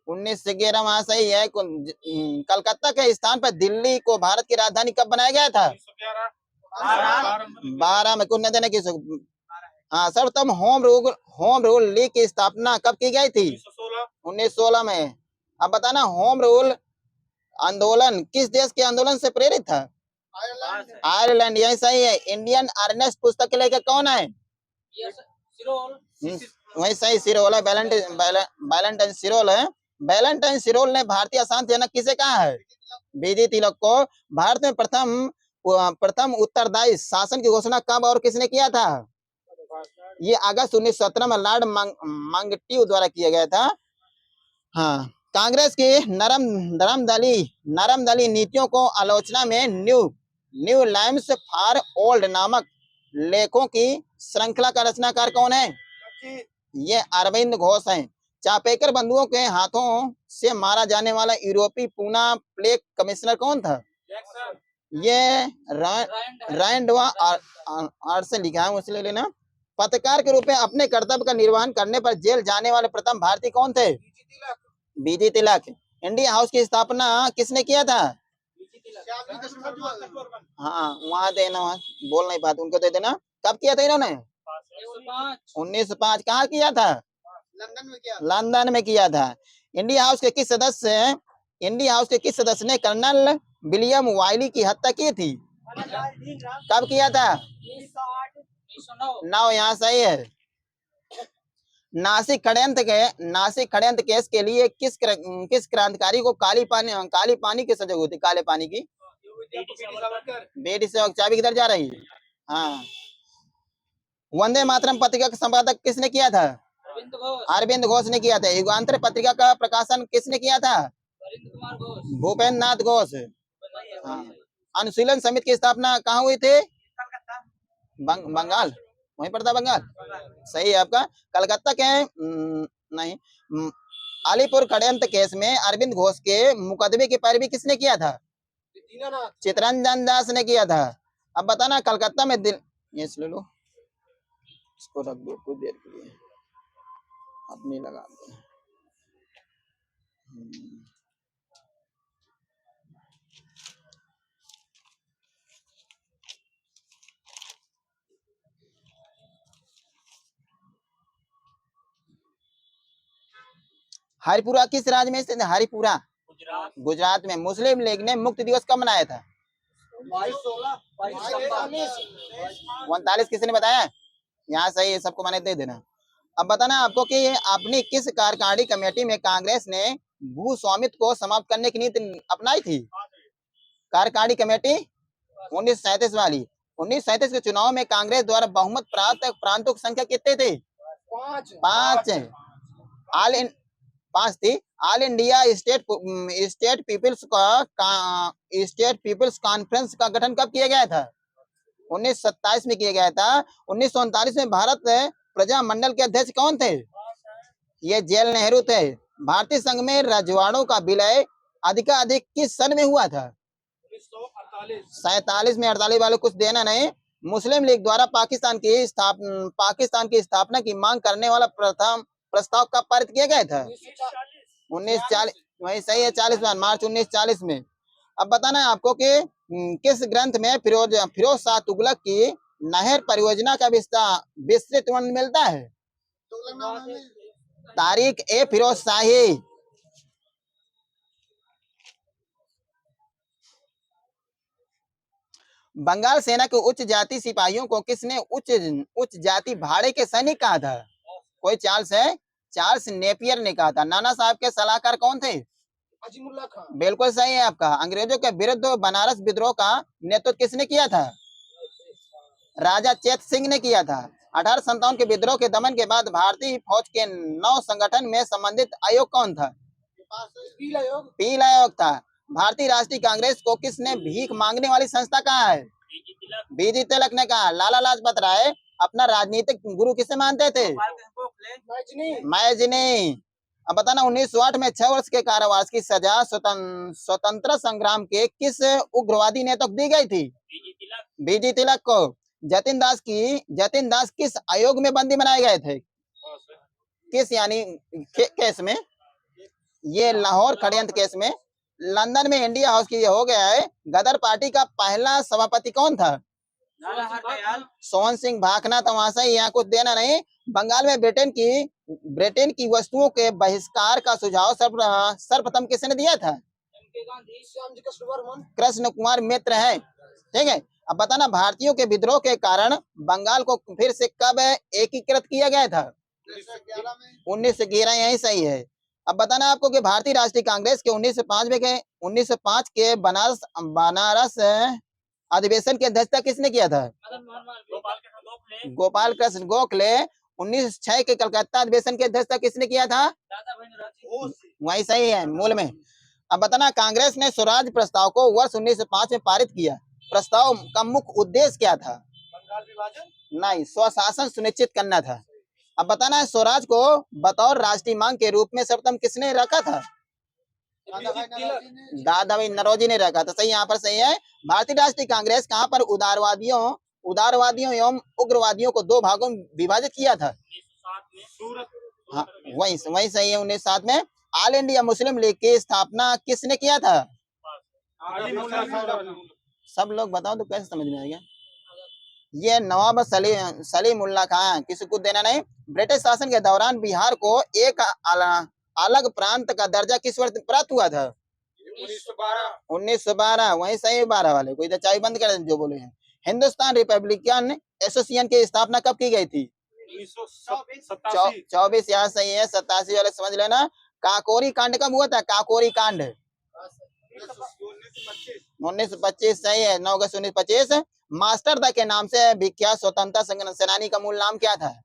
1911। वहां सही है। कलकत्ता के स्थान पर दिल्ली को भारत की राजधानी कब बनाया गया था? 12 में। कुछ नहीं देने की। हाँ सर, तब होम रूल लीग की स्थापना कब की गई थी? 1916 में। अब बताना, होम रूल आंदोलन किस देश के आंदोलन से प्रेरित था? आयरलैंड। यही सही है। इंडियन अर्नेस्ट पुस्तक के लेकर कौन है? वही सही, सिरोल है। वैलेंटाइन सिरोल है। वैलेंटाइन सिरोल ने भारतीय अशांति जनक किसे कहा है? बीडी तिलक को। भारत में प्रथम उत्तरदायी शासन की घोषणा कब और किसने किया था? ये अगस्त 1917 में लॉर्ड मंगट्यू द्वारा किया गया था। हाँ, कांग्रेस की नरम दली नीतियों को आलोचना में न्यू लैम्स फॉर ओल्ड नामक लेखों की श्रृंखला का रचनाकार कौन है? ये अरविंद घोष हैं। चापेकर बंधुओं के हाथों से मारा जाने वाला यूरोपीय पूना प्लेग कमिश्नर कौन था? ये रैंडवा से लिखा है, मुझसे ले लेना। पत्रकार के रूप में अपने कर्तव्य का निर्वहन करने पर जेल जाने वाले प्रथम भारतीय कौन थे? बीजी तिलक। इंडिया हाउस की स्थापना किसने किया था? हाँ, वहां देना, बोल नहीं पाते, उनको दे देना। कब किया था इन्होंने? 1905। कहाँ किया था? लंदन में किया था। इंडिया हाउस के किस सदस्य ने कर्नल विलियम वाइली की हत्या की थी? कब किया था? 9। यहाँ सही है। नासिक षड्यंत्र केस के लिए किस क्रांतिकारी को काली पानी की सजा हुई थी? काले पानी की बेटी से चाबी किधर जा रही है? हाँ। वंदे मातरम पत्रिका का संपादक किसने किया था? अरविंद घोष ने किया था। युगांतर पत्रिका का प्रकाशन किसने किया था? भूपेंद्र नाथ घोष। हाँ। अनुशीलन समिति की स्थापना कहाँ हुई थी? बंगाल, वहीं पर था बंगाल। सही है आपका। कलकत्ता के नहीं, अलीपुर षड्यंत्र केस में अरविंद घोष के मुकदमे की पैरवी किसने किया था? चित्तरंजन दास ने किया था। अब बताना कलकत्ता में ये ले लो, इसको रख दो कुछ देर के लिए, अपनी लगा दो। हरिपुरा किस राज्य में स्थित है? हरिपुरा गुजरात में। मुस्लिम लीग ने मुक्ति दिवस कब मनाया था? 39 किसने बताया? यहाँ सही है, सबको मैंने दे देना। अब बताना आपको कि अपनी किस कार्यकारिणी कमेटी में कांग्रेस ने भू स्वामित्व को समाप्त करने की नीति अपनाई थी? कार्यकारिणी कमेटी 1937 वाली। 1937 के चुनाव में कांग्रेस द्वारा बहुमत प्राप्त प्रांतों की संख्या कितने थे? 5 थी। All India state peoples conference का गठन कब किया गया था? 1927 में किया गया था। 1939 में भारत प्रजा मंडल के अध्यक्ष कौन थे? ये जेल नेहरू थे। भारतीय संघ में रजवाड़ों का विलय अधिकाधिक किस सन में हुआ था? 47 में। 48 वाले कुछ देना नहीं। मुस्लिम लीग द्वारा पाकिस्तान की स्थापना की मांग करने वाला प्रथम प्रस्ताव कब पारित किया गया था? 1940। वही सही है, 40 मार्च 1940 में। अब बताना है आपको कि किस ग्रंथ में फिरोज शाह तुगलक की नहर परियोजना का विस्तृत वर्णन मिलता है? तारीख ए फिरोज शाही। बंगाल सेना के उच्च जाति सिपाहियों को किसने उच्च जाति भाड़े के सैनिक कहा था? कोई चार्ल्स नेपियर ने कहा था। नाना साहब के सलाहकार कौन थे? अजीमुल्लाह खान। बिल्कुल सही है आपका। अंग्रेजों के विरुद्ध बनारस विद्रोह का नेतृत्व किसने किया था? राजा चेत सिंह ने किया था। 1857 के विद्रोह के दमन के बाद भारतीय फौज के नौ संगठन में संबंधित आयोग कौन था? पील आयोग था। भारतीय राष्ट्रीय कांग्रेस को किसने भीख मांगने वाली संस्था कहा है? बीजी तिलक ने कहा। लाला लाजपत राय अपना राजनीतिक गुरु किसे मानते थे? मैजनी। अब बताना 1908 में 6 वर्ष के कारावास की सजा स्वतंत्र संग्राम के किस उग्रवादी नेता को दी गई थी? बीजी तिलक को। जतिन दास किस आयोग में बंदी बनाए गए थे? किस केस में? ये लाहौर षड्यंत्र केस में। लंदन में इंडिया हाउस की हो गया है। गदर पार्टी का पहला सभापति कौन था? सोहन सिंह भाखना। तो वहां से यहाँ कुछ देना नहीं। बंगाल में ब्रिटेन की वस्तुओं के बहिष्कार का सुझाव सर्वप्रथम किसने दिया था? कृष्ण कुमार मित्र है। ठीक है। अब बताना भारतीयों के विद्रोह के कारण बंगाल को फिर से कब एकीकृत किया गया था? 1911। यही सही है। अब बताना आपको कि भारतीय राष्ट्रीय कांग्रेस के 1905 के बनारस अधिवेशन की अध्यक्षता किसने किया था? गोपाल कृष्ण गोखले। 1906 के कलकत्ता अधिवेशन की अध्यक्षता किसने किया था? वही सही है मूल में। अब बताना कांग्रेस ने स्वराज प्रस्ताव को वर्ष 1905 में पारित किया। प्रस्ताव का मुख्य उद्देश्य क्या था? नहीं, स्वशासन सुनिश्चित करना था। अब बताना है स्वराज को बतौर राष्ट्रीय मांग के रूप में सर्वप्रथम किसने रखा था? दादा भाई नरोजी ने रखा था। सही, यहाँ पर सही है। भारतीय राष्ट्रीय कांग्रेस कहाँ पर उदारवादियों एवं उग्रवादियों को 2 भागों में विभाजित किया था? हाँ, वही सही है। 1907 में। ऑल इंडिया मुस्लिम लीग की स्थापना किसने किया था? सब लोग बताओ तो कैसे समझ में आएगा? ये नवाब सलीमुल्लाह खान। किसी को देना नहीं। ब्रिटिश शासन के दौरान बिहार को एक अलग प्रांत का दर्जा किस वर्ष प्राप्त हुआ था? 1912। वही सही। 12 वाले कोई चाय बंद कर जो बोले हैं। हिंदुस्तान रिपब्लिकन एसोसिएशन की स्थापना कब की गई थी? 1987 24 यहाँ सही है, 87 वाले समझ लेना। काकोरी कांड कब हुआ था? काकोरी कांड 1925 सही है, 9 अगस्त 1925। मास्टर दा के नाम से विख्यात स्वतंत्रता संग्राम सेनानी का मूल नाम क्या था?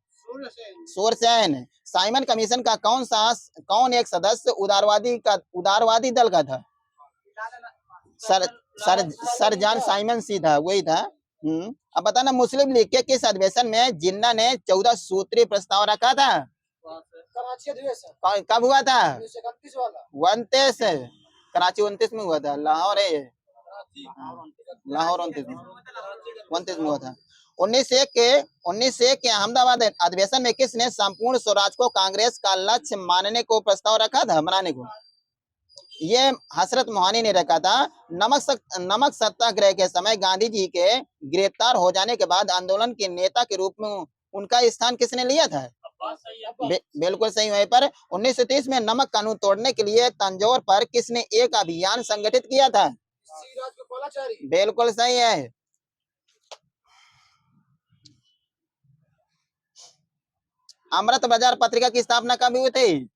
सूरसेन। साइमन कमीशन का कौन एक सदस्य उदारवादी दल का था? सर जॉन साइमन सी था, वही था। अब बताना, मुस्लिम लीग के किस अधिवेशन में जिन्ना ने 14 सूत्रीय प्रस्ताव रखा था? कराची अधिवेशन कब हुआ था? 1931 वाला 29 कराची 29 में हुआ था। लाहौर है ये, लाहौर 29 में हुआ था। 1901 के अहमदाबाद अधिवेशन में किसने संपूर्ण स्वराज को कांग्रेस का लक्ष्य मानने को प्रस्ताव रखा था, बनाने को? ये हसरत मोहानी ने रखा था। नमक सत्याग्रह के समय गांधी जी के गिरफ्तार हो जाने के बाद आंदोलन के नेता के रूप में उनका स्थान किसने लिया था? बिल्कुल सही। वहीं पर 1930 में नमक कानून तोड़ने के लिए तंजौर पर किसने एक अभियान संगठित किया था? बिल्कुल सही है। अमृत बाजार पत्रिका की स्थापना कब हुई थी?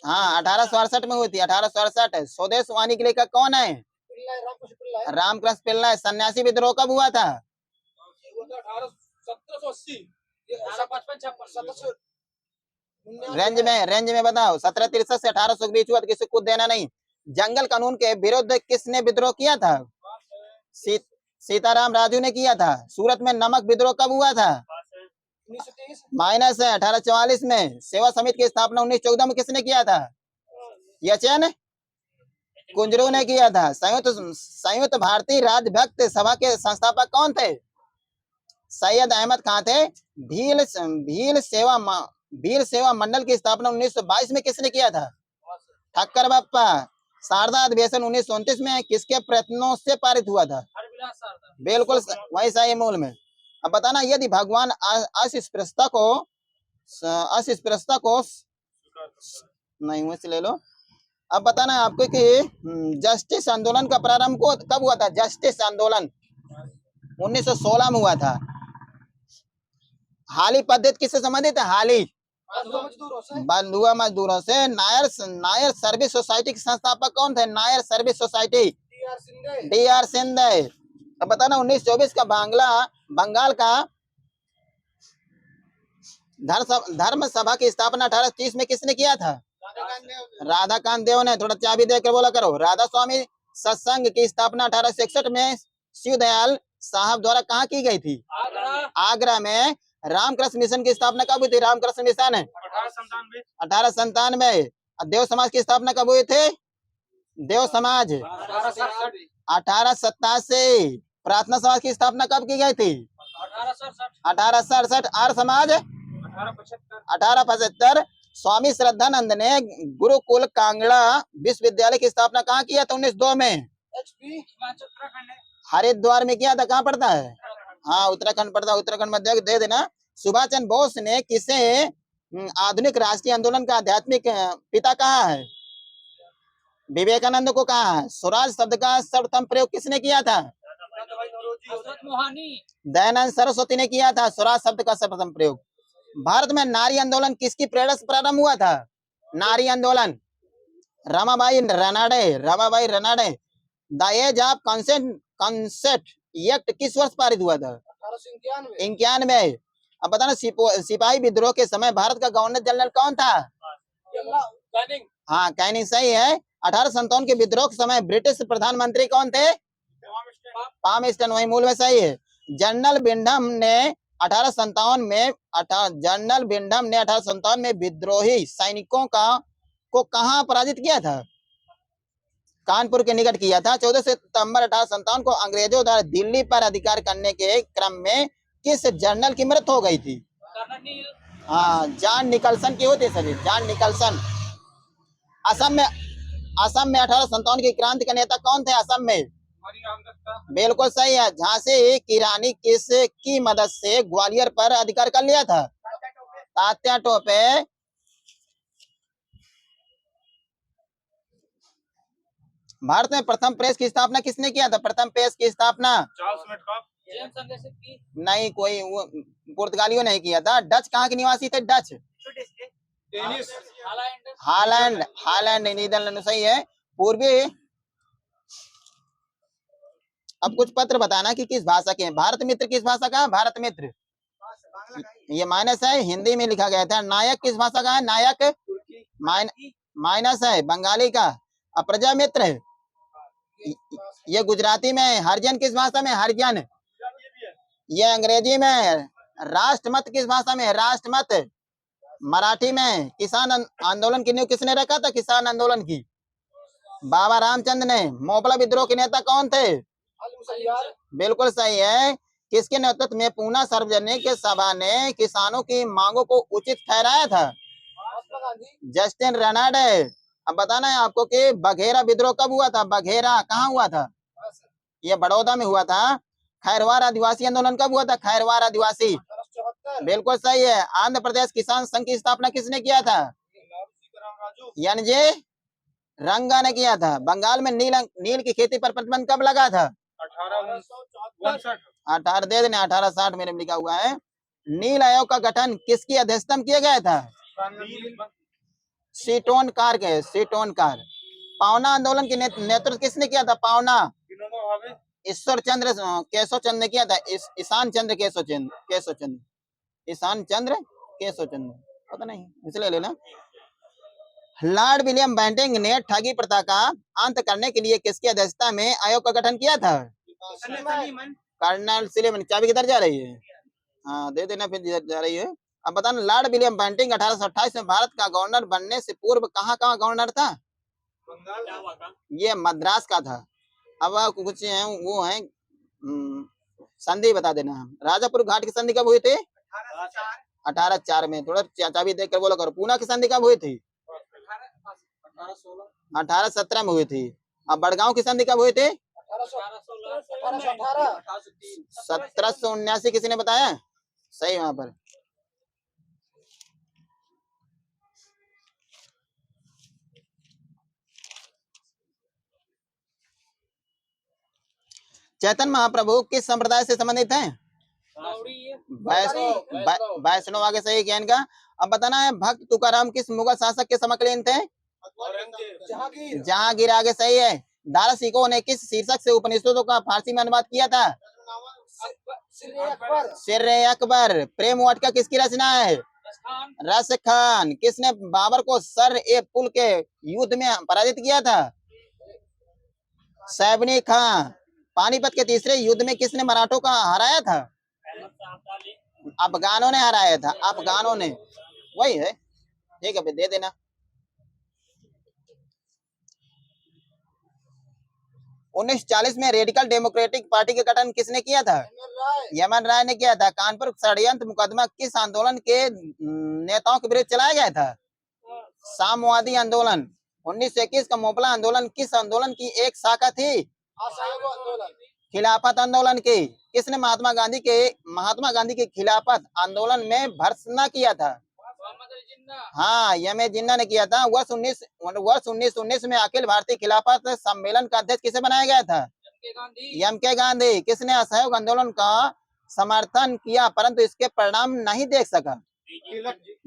हाँ, 1868 में हुई थी, 1868। स्वदेश वाणी के लेखक कौन है? रामकृष्ण पिल्लाई। सन्यासी विद्रोह कब हुआ था? 1780 रेंज में बताओ। 1763 से 1800 के बीच हुआ, तो किसी को देना नहीं। जंगल कानून के विरुद्ध किसने विद्रोह किया था? सीताराम राजू ने किया था। सूरत में नमक विद्रोह कब हुआ था? 1930 माइनस है, 1844 में। सेवा समिति की स्थापना 1914 में किसने किया था? यचन कुंजरू ने किया था। संयुक्त भारतीय राजभक्त सभा के संस्थापक कौन थे? सैयद अहमद खान थे। भील सेवा मंडल की स्थापना 1922 में किसने किया था? ठक्कर बप्पा। शारदा अधिवेशन 1929 में किसके प्रयत्नों से पारित हुआ था? बिल्कुल वही सही मूल में। अब बताना, यदि भगवान अस्पृश्यता को नहीं वैसे ले लो। अब बताना आपको कि जस्टिस आंदोलन का प्रारंभ कब हुआ था? जस्टिस आंदोलन 1916 में हुआ था। हाली पद्धति किससे संबंधित है? हाली बंधुआ मजदूरों से। नायर सर्विस सोसाइटी के संस्थापक कौन थे? Nair service society DR Shinde. अब बताना, 1924 का बंगाल का धर्म सभा की स्थापना 1830 में किसने किया था? राधाकांत देव ने। थोड़ा चाबी देकर बोला करो। राधा स्वामी सत्संग की स्थापना 1861 में शिवदयाल साहब द्वारा कहाँ की गई थी? आगरा में। रामकृष्ण मिशन की स्थापना कब हुई थी? रामकृष्ण मिशन है 1897। देव समाज की स्थापना कब हुई थी? देव समाज 1887। प्रार्थना समाज की स्थापना कब की गई थी? 1867। आर्य समाज 1875। स्वामी श्रद्धानंद ने गुरुकुल कांगड़ा विश्वविद्यालय की स्थापना कहाँ किया था? 1902 में। हरिद्वार में किया था। कहाँ पड़ता है? हाँ, उत्तराखंड पड़ता है। उत्तराखंड मध्य दे देना। सुभाष चंद्र बोस ने किसे आधुनिक राष्ट्रीय आंदोलन का आध्यात्मिक पिता कहा है? विवेकानंद को कहा है। स्वराज शब्द का सर्वप्रथम प्रयोग किसने किया था? दयानंद सरस्वती ने किया था स्वराज शब्द का सर्वप्रथम प्रयोग। भारत में नारी आंदोलन किसकी प्रेरणा से प्रारंभ हुआ था? नारी आंदोलन Ramabai Ranade. The age of consent act किस वर्ष पारित हुआ था? 1891। अब बताना, सिपाही विद्रोह के समय भारत का गवर्नर जनरल कौन था? हाँ, कैनिंग सही है। 1857 के विद्रोह के समय ब्रिटिश प्रधानमंत्री कौन थे? पामस्टन। वही मूल में सही है। जनरल बिंडम ने 1857 में विद्रोही सैनिकों को कहां पराजित किया था? कानपुर के निकट किया था। 14 सितंबर 1857 को अंग्रेजों द्वारा दिल्ली पर अधिकार करने के क्रम में किस जनरल की मृत्यु हो गई थी? हाँ, जॉन निकलसन की होती सर, जॉन निकलसन। असम में 1857 की क्रांति का नेता कौन थे? असम में बिल्कुल सही है। झांसी की रानी किसकी मदद से ग्वालियर पर अधिकार कर लिया था? तात्या टोपे। भारत में प्रथम प्रेस की स्थापना किसने किया था? प्रथम प्रेस की स्थापना नहीं, कोई पुर्तगालियों ने किया था। डच कहाँ के निवासी थे? डच हालैंड, हालैंड नीदरलैंड सही है। पूर्वी अब कुछ पत्र बताना कि किस भाषा के हैं। भारत मित्र किस भाषा का है? भारत मित्र ये माइनस है, हिंदी में लिखा गया था। नायक किस भाषा का है? नायक माइनस है, बंगाली का। अप्रजा मित्र ये गुजराती में है। हरिजन किस भाषा में? हरिजन ये अंग्रेजी में है। राष्ट्रमत किस भाषा में है? राष्ट्रमत मराठी में। किसान आंदोलन की नींव किसने रखा था? किसान आंदोलन की बाबा रामचंद्र ने। मोपला विद्रोह के नेता कौन थे? बिल्कुल सही है। किसके नेतृत्व में पूना सार्वजनिक सभा ने किसानों की मांगों को उचित ठहराया था? जस्टिन रेनाडे। अब बताना है आपको कि बघेरा विद्रोह कब हुआ था? बघेरा कहाँ हुआ था? ये बड़ौदा में हुआ था। खैरवार आदिवासी आंदोलन कब हुआ था? खैरवार आदिवासी बिल्कुल सही है। आंध्र प्रदेश किसान संघ की स्थापना किसने किया था? एनजे रंगा ने किया था। बंगाल में नील की खेती पर प्रतिबंध कब लगा था? 18 दे देने 1860 मेरे में लिखा हुआ है। नील आयोग का गठन किसकी अध्यक्षता में किया गया था? सीटोनकार के। सीटोनकार। पावना आंदोलन की नेतृत्व किसने किया था? पावना ईश्वर चंद्र केशव चंद्र ने किया था। ईशान चंद्र केशव चंद्र ईशान चंद्र केशव चंद्र पता नहीं इसलिए लेना। लॉर्ड विलियम बेंटिंग ने ठगी प्रथा का अंत करने के लिए किसकी अध्यक्षता में आयोग का गठन किया था? कर्नल सिलेमन। चाबी किधर जा रही है? हाँ दे देना, फिर जा रही है। अब बताना, लॉर्ड विलियम बेंटिंग 1828 में भारत का गवर्नर बनने से पूर्व कहाँ गवर्नर था? ये मद्रास का था। अब कुछ है वो है संधि बता देना। राजापुर घाट की संधि कब हुई थी? 1804 में। थोड़ा चाबी देख कर बोला करो। पूना की संधि कब हुई थी? 1817 में हुई थी। अब बड़गांव की संधि कब हुई थी? 1779। किसी ने बताया? सही वहां पर। चैतन्य महाप्रभु किस संप्रदाय से संबंधित हैं? वैष्णव। आगे सही ज्ञान का। अब बताना है, भक्त तुकाराम किस मुगल शासक के समकालीन थे? जहांगीर। आगे सही है। दारा सिकोह ने किस शीर्षक से उपनिषदों का फारसी में अनुवाद किया था? सिर्रे अकबर। प्रेम वाटिका किसकी रचना है? रस खान। किसने बाबर को सर ए पुल के युद्ध में पराजित किया था? सैबनी खां। पानीपत के तीसरे युद्ध में किसने मराठों का हराया था? अफगानों ने हराया था। अफगानों ने। वही है। ठीक है, दे देना। 1940 में रेडिकल डेमोक्रेटिक पार्टी का गठन किसने किया था? यमन राय ने किया था। कानपुर षड्यंत्र मुकदमा किस आंदोलन के नेताओं के विरुद्ध चलाया गया था? साम्यवादी आंदोलन। 1921 का मोपला आंदोलन किस आंदोलन की एक शाखा थी? खिलाफत आंदोलन की। किसने महात्मा गांधी के खिलाफत आंदोलन में भर्त्सना किया था? हाँ, यमे जिन्ना ने किया था। वर्ष 1919 में अखिल भारतीय खिलाफत सम्मेलन का अध्यक्ष किसे बनाया गया था? एम के गांधी। किसने असहयोग आंदोलन का समर्थन किया परंतु इसके परिणाम नहीं देख सका?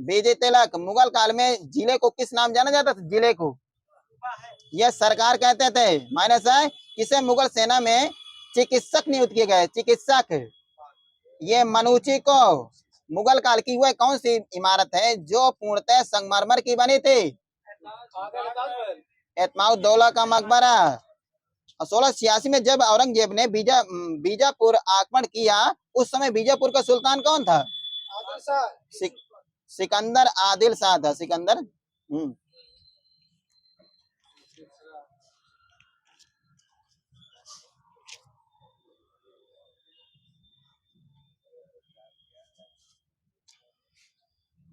विजय तिलक। मुगल काल में जिले को किस नाम जाना जाता था? जिले को यह सरकार कहते थे। माइनस है। किसे मुगल सेना में चिकित्सक नियुक्त किए गए? चिकित्सक ये मनुची को। मुगल काल की वह कौन सी इमारत है जो पूर्णतः संगमरमर की बनी थी? एतमाउद्दौला का मकबरा। 1686 में जब औरंगजेब ने बीजापुर आक्रमण किया उस समय बीजापुर का सुल्तान कौन था? सिकंदर आदिल शाह था। सिकंदर।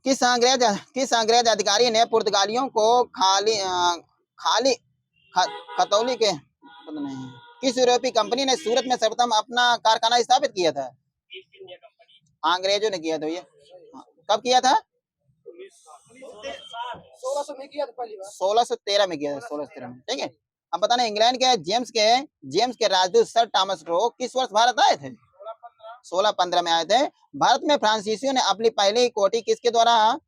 किस अंग्रेज अधिकारी ने पुर्तगालियों को खतौली के पता नहीं किस यूरोपीय कंपनी ने सूरत में सर्वप्रथम अपना कारखाना स्थापित किया था? अंग्रेजों ने किया था। ये कब किया था? 1613 में किया था। 1613 में। ठीक है। अब बताना, इंग्लैंड के जेम्स के राजदूत सर थॉमस रो किस वर्ष भारत आए थे? 1615 में आए थे। भारत में फ्रांसीसियों ने अपनी पहली कोठी किसके द्वारा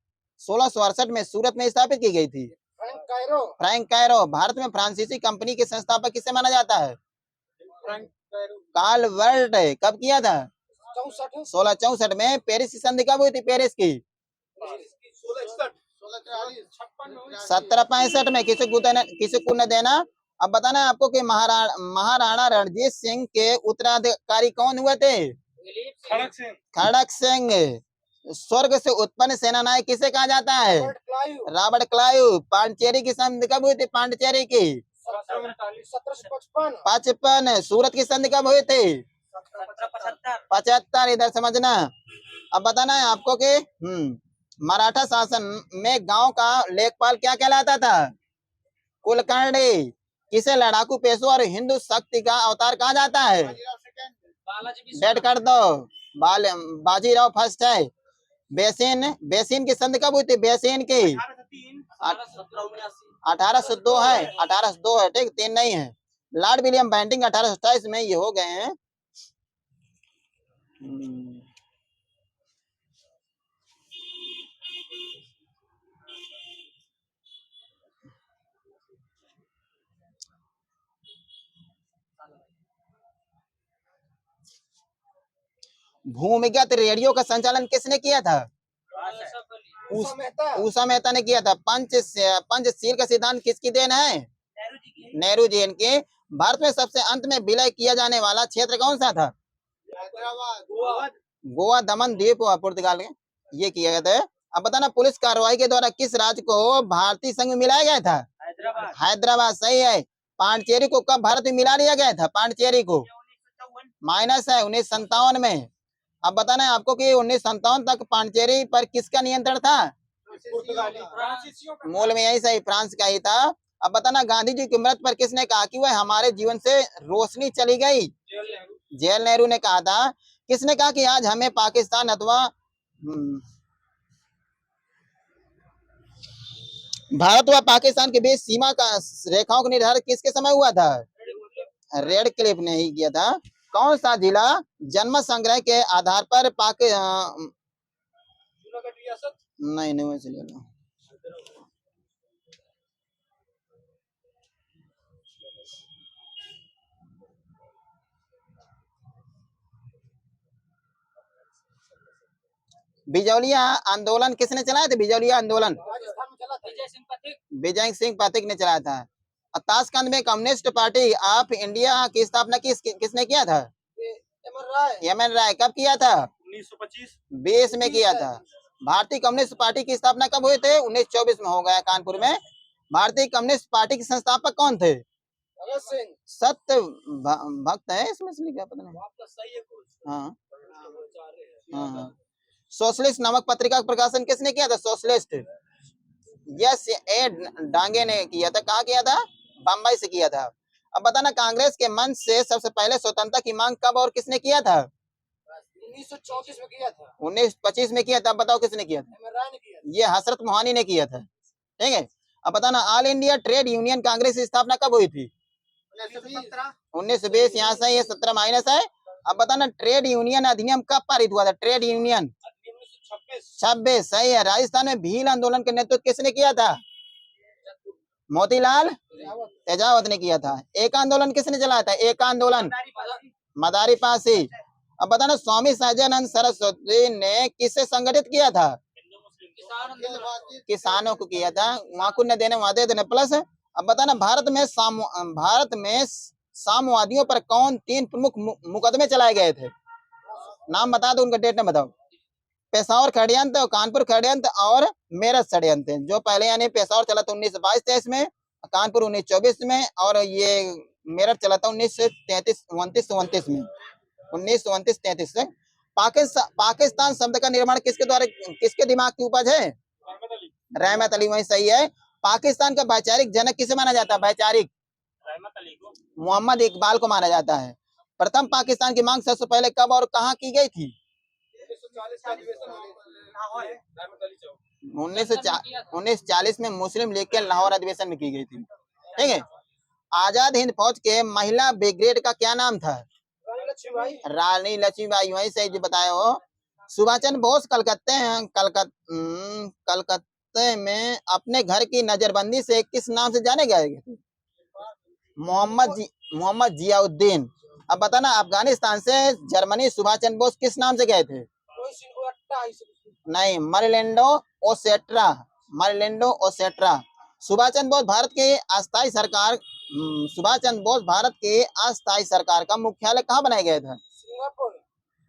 1668 में सूरत में स्थापित की गई थी? Frank Cairo. Frank Cairo. Bharat में फ्रांसीसी कंपनी के संस्थापक किसे माना जाता है? Frank Cairo. कार्ल वर्ट। कब किया था? 64। 1664 में। पेरिस की संधि कब हुई थी पेरिस की? 1765 में। किसे को न देना? अब बताना है आपको कि महाराणा रणजीत सिंह के उत्तराधिकारी कौन हुए थे? खड़क सिंह। स्वर्ग से उत्पन्न सेनानायक किसे कहा जाता है? Robert Clive. पांडिचेरी की संधि कब हुई थी? पांडिचेरी की 1755। सूरत की संधि कब हुई थी? 75। इधर समझना। अब बताना है आपको कि मराठा शासन में गांव का लेखपाल क्या कहलाता था? कुलकर्णी। किसे लड़ाकू पेशवा और हिंदू शक्ति का अवतार कहा जाता है? डेट कर दो। बाजीराव फर्स्ट है। बेसिन की संधि कब हुई थी? बेसिन की 1802 है। 1802 है, ठीक, 3 नहीं है। लॉर्ड विलियम बेंटिंग 1827 में ये हो गए हैं। भूमिगत रेडियो का संचालन किसने किया था? उषा मेहता ने किया था। पंचशील का सिद्धांत किसकी देन है? नेहरू जी। इनके। भारत में सबसे अंत में विलय किया जाने वाला क्षेत्र कौन सा था? गोवा, दमन द्वीप और पुर्तगाल में ये किया गया था। अब बताना, पुलिस कार्रवाई के द्वारा किस राज्य को भारतीय संघ में मिलाया गया था? हैदराबाद। सही है। पांडिचेरी को कब भारत में मिला लिया गया था? पांडिचेरी को माइनस है 1957 में। अब बताना है आपको कि 1957 तक पांडिचेरी पर किसका नियंत्रण था? मूल में यही सही, फ्रांस का ही था। अब बताना, गांधी जी की मृत्यु पर किसने कहा कि वह हमारे जीवन से रोशनी चली गई? जवाहरलाल नेहरू ने कहा था। किसने कहा कि आज हमें पाकिस्तान अथवा भारत व पाकिस्तान के बीच सीमा का रेखाओं का निर्धारण किसके समय हुआ था? रेड क्लिफ ने ही किया था। कौन सा जिला जन्म संग्रह के आधार पर नहीं वैसे ले लो। बिजौलिया आंदोलन किसने चलाया था? बिजौलिया आंदोलन विजय सिंह पाठक ने चलाया था। ताशकंद में कम्युनिस्ट पार्टी ऑफ इंडिया की स्थापना किसने किया था? एम.एन. राय। कब किया था? 1925 में किया था। भारतीय कम्युनिस्ट पार्टी की स्थापना कब हुई थे? 1924 में हो गया कानपुर में। भारतीय कम्युनिस्ट पार्टी के संस्थापक कौन थे? सत्य भक्त है इसमें से क्या पता नहीं। हाँ। सोशलिस्ट नामक पत्रिका का प्रकाशन किसने किया था? सोशलिस्ट यस ए डांगे ने किया था। कहाँ किया था? बम्बई से किया था। अब बताना, कांग्रेस के मंच से सबसे पहले स्वतंत्रता की मांग कब और किसने किया था? 1934 में किया था। 1925 में किया था। अब बताओ किसने किया था? ये हसरत मोहानी ने किया था। ठीक है। अब बताना, all India trade union Congress की स्थापना कब हुई थी? 1920। यहाँ से ये 17 माइनस है। अब बताना, ट्रेड यूनियन अधिनियम कब पारित हुआ था? Trade union 26। सही है। राजस्थान में भील आंदोलन का नेतृत्व किसने किया था? मोतीलाल तेजावत ने किया था। एक आंदोलन किसने चलाया था? एक आंदोलन मदारी पासी। अब बताना, स्वामी सहजानंद सरस्वती ने किसे संगठित किया था? किसानों को किया था। वाकुन ने देने वादे देने प्लस। अब बताना, भारत में साम्यवादियों पर कौन 3 प्रमुख मुकदमे चलाए गए थे? नाम बता दो, उनका डेट न बताओ। पेशावर षड्यंत्र, कानपुर षड्यंत्र और मेरठ षड्यंत्र। जो पहले यानी पेशावर चला था 1922-23 में, कानपुर 1924 में, और ये मेरठ चला था 1933-29 में। 1929-33 से। पाकिस्तान शब्द का निर्माण किसके दिमाग की उपज है? रहमत अली। वही सही है। पाकिस्तान का वैचारिक जनक किसे माना जाता है? वैचारिक मोहम्मद इकबाल को माना जाता है। प्रथम पाकिस्तान की मांग सबसे पहले कब और कहां की गई थी? 1940 में मुस्लिम लीग के लाहौर अधिवेशन में की गई थी। ठीक है। आजाद हिंद फौज के महिला ब्रिगेड का क्या नाम था? लक्ष्मीबाई। रानी लक्ष्मीबाई, वही सही जो बताए हो। सुभाष चंद्र बोस कलकत्ते में अपने घर की नजरबंदी से किस नाम से जाने गए? मोहम्मद जियाउद्दीन। अब बताना, अफगानिस्तान से जर्मनी सुभाष चंद्र बोस किस नाम से गए थे? नहीं, मरिलेंडो ओसेट्रा। सुभाष चंद्र बोस भारत के अस्थायी सरकार सुभाष चंद्र बोस भारत के अस्थायी सरकार का मुख्यालय कहाँ बनाया गया था? सिंगापुर।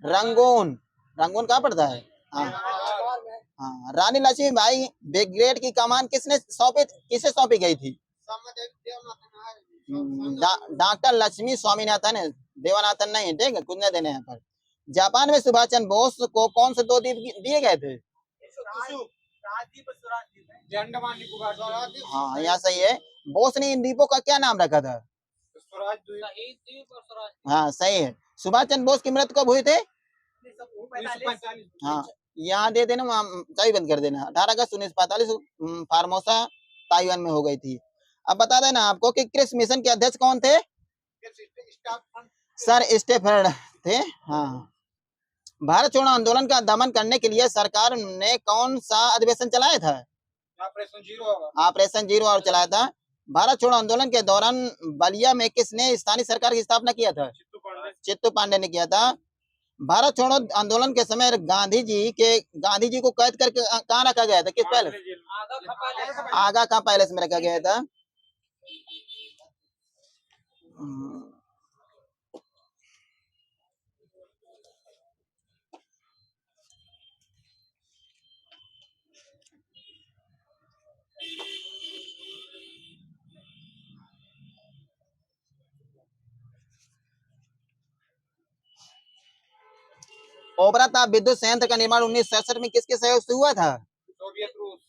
रंगून। रंगून कहाँ पड़ता है? हाँ बिहार में। हाँ। रानी लक्ष्मीबाई ब्रिगेड की कमान किसे सौंपी गई थी? डॉक्टर लक्ष्मी स्वामीनाथन देवनाथन नहीं, ठीक है, कुछ नहीं देने यहाँ पर। जापान में सुभाष चंद्र बोस को कौन से 2 द्वीप दिए गए थे? अंडमान निकोबार द्वीप। हाँ, यहाँ सही है। बोस ने इन द्वीपों का क्या नाम रखा था? स्वराज द्वीप। हाँ, सही है। सुभाष चंद्र बोस की मृत्यु कब हुई थे? 1945। हाँ, यहाँ दे देना, चाबी बंद कर देना। 18 अगस्त 1945 फार्मोसा ताइवान में हो गई थी। अब बता देना आपको कि क्रिस मिशन के अध्यक्ष कौन थे? सर स्टेफर्ड थे। हाँ। भारत छोड़ो आंदोलन का दमन करने के लिए सरकार ने कौन सा अधिवेशन चलाया था? ऑपरेशन जीरो और चलाया था। भारत छोड़ो आंदोलन के दौरान बलिया में किसने स्थानीय सरकार की स्थापना किया था? चित्तू पांडे ने किया था। भारत छोड़ो आंदोलन के समय गांधी जी को कैद करके कहाँ रखा गया था? किस पैलेस? आगा का पैलेस में रखा गया था। ओबरा ताप विद्युत संयंत्र का निर्माण 1967 में किसके सहयोग से हुआ था?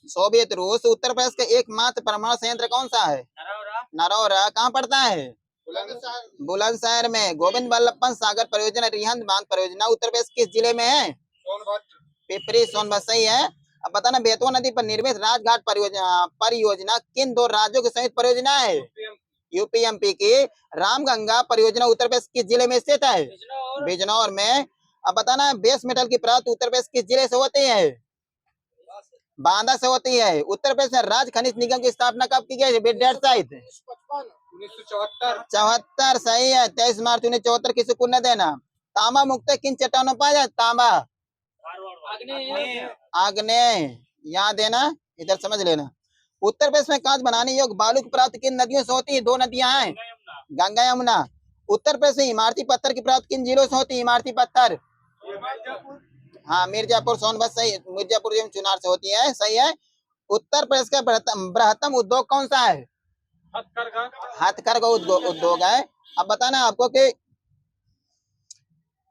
सोवियत रूस। उत्तर प्रदेश का एकमात्र परमाणु संयंत्र कौन सा है? नरौरा। कहाँ पड़ता है? बुलंदशहर में। गोविंद वल्लभ पंत सागर परियोजना रिहंद बांध परियोजना उत्तर प्रदेश किस जिले में है? पिपरी सोनभद्र, सही है। अब बताना, बेतवा नदी पर निर्मित राजघाट परियोजना किन 2 राज्यों की संयुक्त परियोजना है? यूपी एमपी की। रामगंगा परियोजना उत्तर प्रदेश किस जिले में स्थित है? बिजनौर में। अब बताना, बेस मेटल की प्राप्ति उत्तर प्रदेश किस जिले से होती है? बांदा से होती है। उत्तर प्रदेश में राज्य खनिज निगम की स्थापना कब की गई? 1974, सही है। 23 मार्च 1974 किसी को न देना। तांबा मुक्त किन चट्टानों पाया जाए? तांबा आग्नेय, यहाँ देना, इधर समझ लेना। उत्तर प्रदेश में कांच बनाने योग्य बालू की प्राप्ति किन नदियों से होती है? 2 नदियां हैं, गंगा यमुना। उत्तर प्रदेश में इमारती पत्थर की प्राप्ति किन जिलों से होती है? इमारती पत्थर, हाँ, मिर्जापुर सोनभद्र, सही। मिर्जापुर चुनार से होती है, सही है। उत्तर प्रदेश का बृहत्तम उद्योग कौन सा है? हथकरघा उद्योग है। अब बताना आपको कि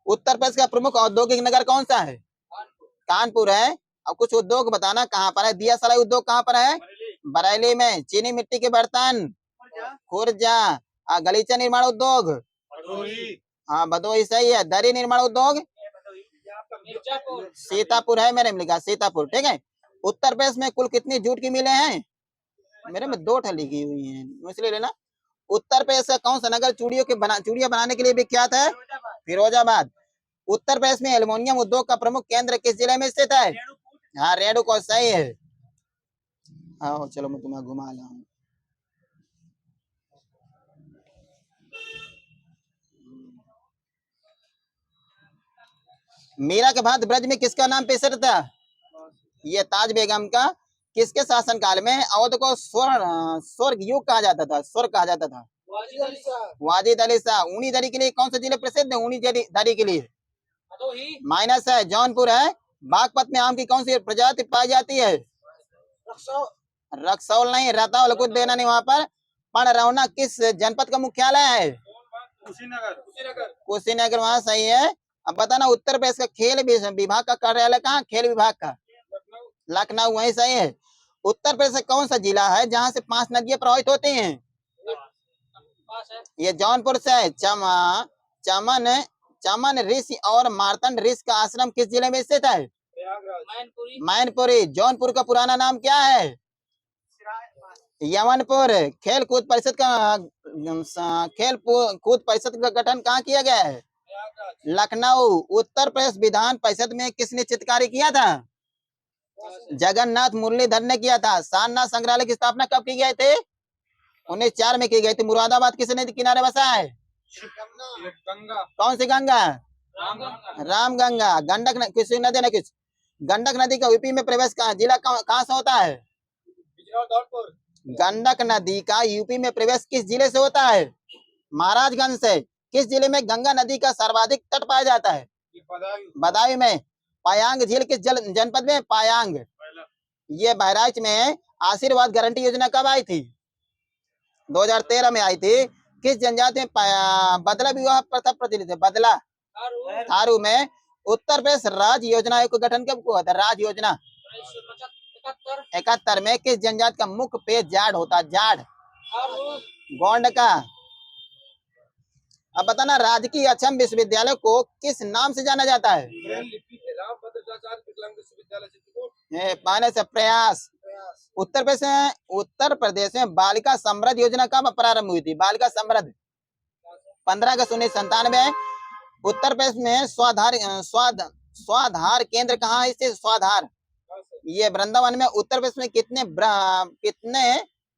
उत्तर प्रदेश का प्रमुख औद्योगिक नगर कौन सा है? कानपुर है। अब कुछ उद्योग बताना कहाँ पर है? दिया सलाई उद्योग कहाँ पर है? बरेली में। चीनी मिट्टी के बर्तन, खुर्जा। गलीचा निर्माण उद्योग, हाँ, भदोही, सही है। दरी निर्माण उद्योग, सीतापुर है, मेरे में लिखा सीतापुर, ठीक है। उत्तर प्रदेश में कुल कितनी जूट की मिलें हैं? मेरे में 2 लिखी हुई हैं, इसलिए लेना। उत्तर प्रदेश का कौन सा नगर चूड़ियां बनाने के लिए विख्यात है? फिरोजाबाद। उत्तर प्रदेश में एल्युमिनियम उद्योग का प्रमुख केंद्र किस जिले में स्थित है? हाँ, रेणुका, सही है। आओ चलो मैं तुम्हें घुमा लाऊं। मीरा के बाद ब्रज में किसका नाम पेशर था? ये ताज बेगम का। किसके शासन काल में अवध को स्वर्ग युग कहा जाता था? स्वर्ग कहा जाता था? वाजिद अली शाह। ऊनी दरी के लिए कौन सा जिला प्रसिद्ध है? ऊनी दरी के लिए माइनस है, जौनपुर है। बागपत में आम की कौन सी प्रजाति पाई जाती है? रक्सौल नहीं, रतौल, कुछ देना नहीं वहाँ पर। पणरौना किस जनपद का मुख्यालय है? कुशीनगर, वहाँ, सही है। अब बताना, उत्तर प्रदेश का खेल विभाग का कार्यालय कहाँ? खेल विभाग का लखनऊ, वही, सही है। उत्तर प्रदेश का कौन सा जिला है जहाँ से 5 नदियां प्रवाहित होती हैं? ये जौनपुर से है। चमन ऋषि और मार्तंड ऋषि का आश्रम किस जिले में स्थित है? मैनपुरी। जौनपुर का पुराना नाम क्या है? यमनपुर। खेल कूद परिषद का गठन कहाँ किया गया है? लखनऊ। उत्तर प्रदेश विधान परिषद में किसने चित्रकारी किया था? जगन्नाथ मुरलीधर ने किया था। सारनाथ संग्रहालय की स्थापना कब की गई थी? 1904 में की गई थी। मुरादाबाद किस नदी के किनारे बसा है? ये गंगा कौन सी गंगा? रामगंगा रामगंगा। गंडक किसी नदी ने किस गंडक नदी का यूपी में प्रवेश कहाँ जिला कहाँ से होता है? धौलपुर। गंडक नदी का यूपी में प्रवेश किस जिले से होता है? महाराजगंज से। किस जिले में गंगा नदी का सर्वाधिक तट पाया जाता है? ये बदायूं बदायूं में। पायांग झील किस जनपद में? पायांग। पहला ये बहराइच में। आशीर्वाद गारंटी योजना कब आई थी? 2013 में आई थी। किस जनजाति में बदला विवाह प्रथा प्रचलित है? बदला थारू में। उत्तर प्रदेश राज्य योजना आयोग का गठन कब हुआ था? राज्य योजना 71 में। किस जनजाति का मुख्य पेय जाड़ होता है? जाड़ गोंड का। अब बताना, राजकीय अक्षम विश्वविद्यालय को किस नाम से जाना जाता है? पाने से प्रयास। उत्तर प्रदेश में बालिका समृद्ध योजना कब प्रारंभ हुई थी? बालिका समृद्ध 15 अगस्त 1997। उत्तर प्रदेश में स्वाधार केंद्र कहाँ स्थित? स्वाधार ये वृंदावन में। उत्तर प्रदेश में कितने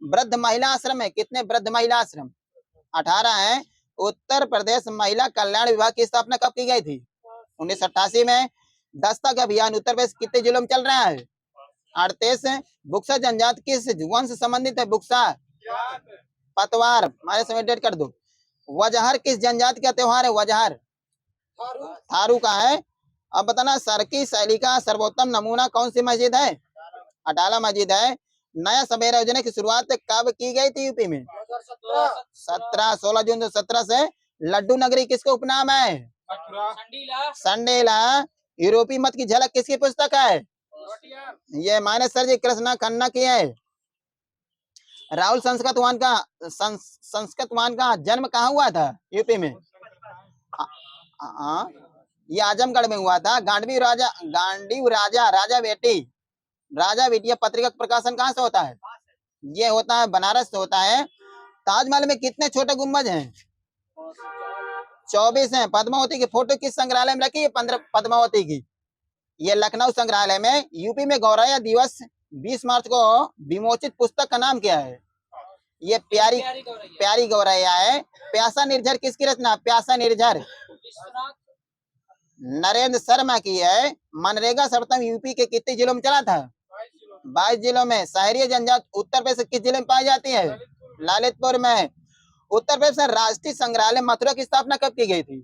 वृद्ध महिला आश्रम है? कितने वृद्ध महिला आश्रम? 18 है। उत्तर प्रदेश महिला कल्याण विभाग की स्थापना कब की गई थी? 1988 में। दस्तक अभियान उत्तर प्रदेश कितने जिलों में चल रहा है? 38 है। बुक्सा जनजाति किस वंश संबंधित है? बुक्सा पतवार। मारे समय डेट कर दो। वजहर किस जनजाति का त्योहार है? वजहर थारू का है। अब बताना, सरकी शैली का सर्वोत्तम नमूना कौन सी मस्जिद है? अटाला मस्जिद है। नया सवेरा योजना की शुरुआत कब की गई थी यूपी में? 16 जून 2017 से। लड्डू नगरी किसका उपनाम है? मथुरा संडेला। यूरोपीय मत की झलक किसकी पुस्तक है? ये माइनस सर जी कृष्णा खन्ना की है। राहुल संस्कृतवान का जन्म कहाँ हुआ था? यूपी में। ये आजमगढ़ में हुआ था। गांडीव राजा बेटिया पत्रिका का प्रकाशन कहाँ से होता है? ये होता है बनारस से होता है। ताजमहल में कितने छोटे गुम्बज हैं? 24 हैं। पद्मावती की फोटो किस संग्रहालय में रखी है? पद्मावती की ये लखनऊ संग्रहालय में। यूपी में गौरैया दिवस 20 मार्च को विमोचित पुस्तक का नाम क्या है? ये प्यारी गौरैया है। प्यासा निर्झर किसकी रचना? प्यासा निर्झर नरेंद्र शर्मा की है। मनरेगा सर्वप्रथम यूपी के कितने जिलों में चला था? 22 जिलों में। शहरी जनजाति उत्तर प्रदेश किस जिले में पाई जाती है? ललितपुर में। उत्तर प्रदेश में राष्ट्रीय संग्रहालय मथुरा की स्थापना कब की गई थी?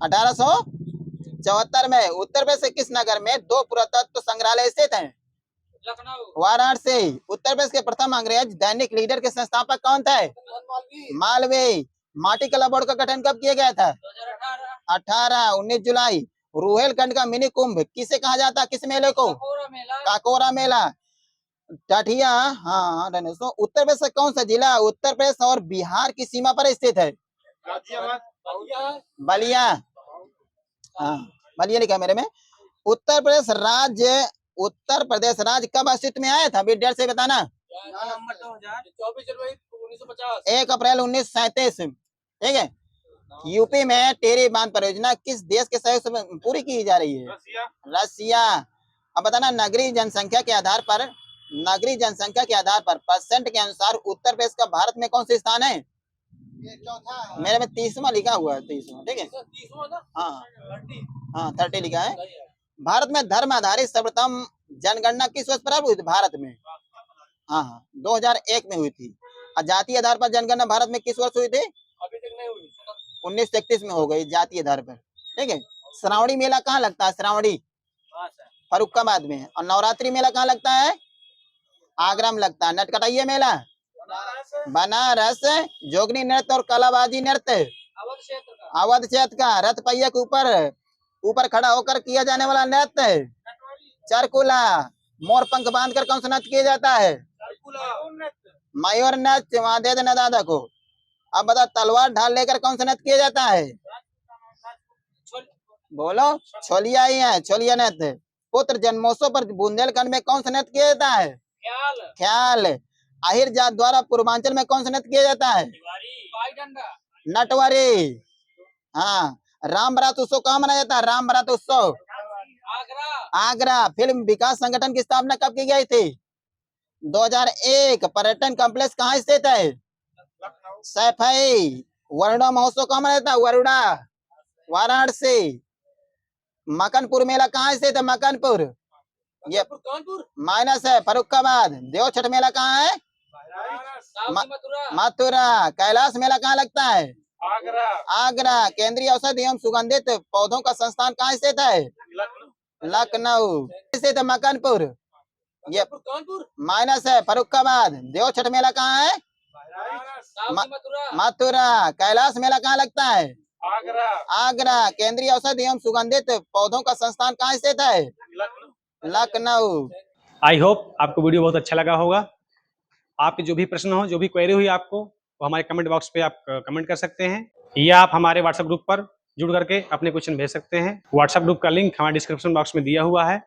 1874 में। उत्तर प्रदेश के किस नगर में 2 पुरातत्व संग्रहालय स्थित हैं? वाराणसी। उत्तर प्रदेश के प्रथम अंग्रेज दैनिक लीडर के संस्थापक कौन थे? मालवीय। माटी कला बोर्ड का गठन कब किया गया था? 19 जुलाई। रुहेलखंड का मिनी कुंभ किसे कहा जाता है? किस मेले को? काकोरा मेला। टाटिया। हाँ। उत्तर प्रदेश से कौन सा जिला उत्तर प्रदेश और बिहार की सीमा पर स्थित है? बलिया। हाँ, बलिया लिखा मेरे में। उत्तर प्रदेश राज्य कब अस्तित्व में आया था? विद्यार्थी से बताना। 1 अप्रैल 1937। ठीक है। यूपी में टेरी बांध परियोजना किस देश के सहयोग से पूरी की जा रही है? रसिया। अब बताना, नगरीय जनसंख्या के आधार पर परसेंट के अनुसार उत्तर प्रदेश का भारत में कौन सा स्थान है? मेरे में 30वां लिखा हुआ है। 30वां। ठीक है। हाँ 30 लिखा है। भारत में धर्म आधारित सर्वप्रथम जनगणना किस वर्ष प्रारंभ हुई थी? भारत में 2001 में हुई थी। जातीय आधार पर जनगणना भारत में किस वर्ष हुई थी? 1931 में हो गई जातीय आधार पर। ठीक है। श्रावणी मेला कहाँ लगता है? श्रावणी फरुखाबाद में। और नवरात्रि मेला कहाँ लगता है? आगरा में लगता है। नटकटाइया मेला बनारस। जोगनी नृत्य और कलाबाजी नृत्य अवध क्षेत्र का। रथ पहिया के ऊपर खड़ा होकर किया जाने वाला नृत्य चरकुला। मोर पंख बांधकर कौन सा नृत्य किया जाता है? मयूर नृत्य। वहां दे देना दादा को। अब बता, तलवार ढाल लेकर कौन सा नृत्य किया जाता है? बोलो। छोलिया ही है। छोलिया नृत्य। पुत्र जन्मोत्सव पर बुंदेलखंड में कौन सा नृत्य किया जाता है? ख्याल। आहिर जात द्वारा पूर्वांचल में कौन सा नृत्य किया जाता है? नटवरी। हाँ। राम बारात उत्सव कहाँ मनाया जाता है? राम बारात उत्सव आगरा। फिल्म विकास संगठन की स्थापना कब की गई थी? 2001। पर्यटन कॉम्प्लेक्स कहाँ स्थित है? सैफई। वरुणा महोत्सव कहाँ मनाया जाता है? वरुणा, वाराणसी। मकनपुर मेला कहाँ स्थित है? मकनपुर, ये कानपुर, माइनस है, फरुखाबाद। देव छठ मेला कहाँ है? मथुरा। कैलाश मेला कहाँ लगता है? आगरा, आगरा। केंद्रीय औषधि एवं सुगंधित पौधों का संस्थान कहाँ स्थित है? लखनऊ। स्थित है मकनपुर, ये कानपुर, माइनस है, फरुखाबाद। देव छठ मेला कहाँ है? मथुरा। कैलाश मेला कहाँ लगता है? आगरा, आगरा। केंद्रीय औषधि एवं सुगंधित पौधों का संस्थान कहाँ स्थित है? लखनऊ। आई होप आपको वीडियो बहुत अच्छा लगा होगा। आपके जो भी प्रश्न हो, जो भी क्वेरी हुई आपको, वो हमारे कमेंट बॉक्स पे आप कमेंट कर सकते हैं, या आप हमारे व्हाट्सएप ग्रुप पर जुड़ करके अपने क्वेश्चन भेज सकते हैं। व्हाट्सएप ग्रुप का लिंक हमारे डिस्क्रिप्शन बॉक्स में दिया हुआ है,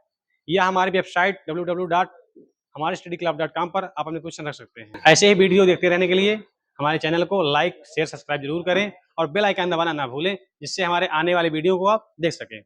या हमारी वेबसाइट www.हमारेstudyclub.com पर आप अपने क्वेश्चन रख सकते हैं। ऐसे ही वीडियो देखते रहने के लिए हमारे चैनल को लाइक, शेयर, सब्सक्राइब जरूर करें और बेल आइकन दबाना ना भूलें, जिससे हमारे आने वाले वीडियो को आप देख सकें।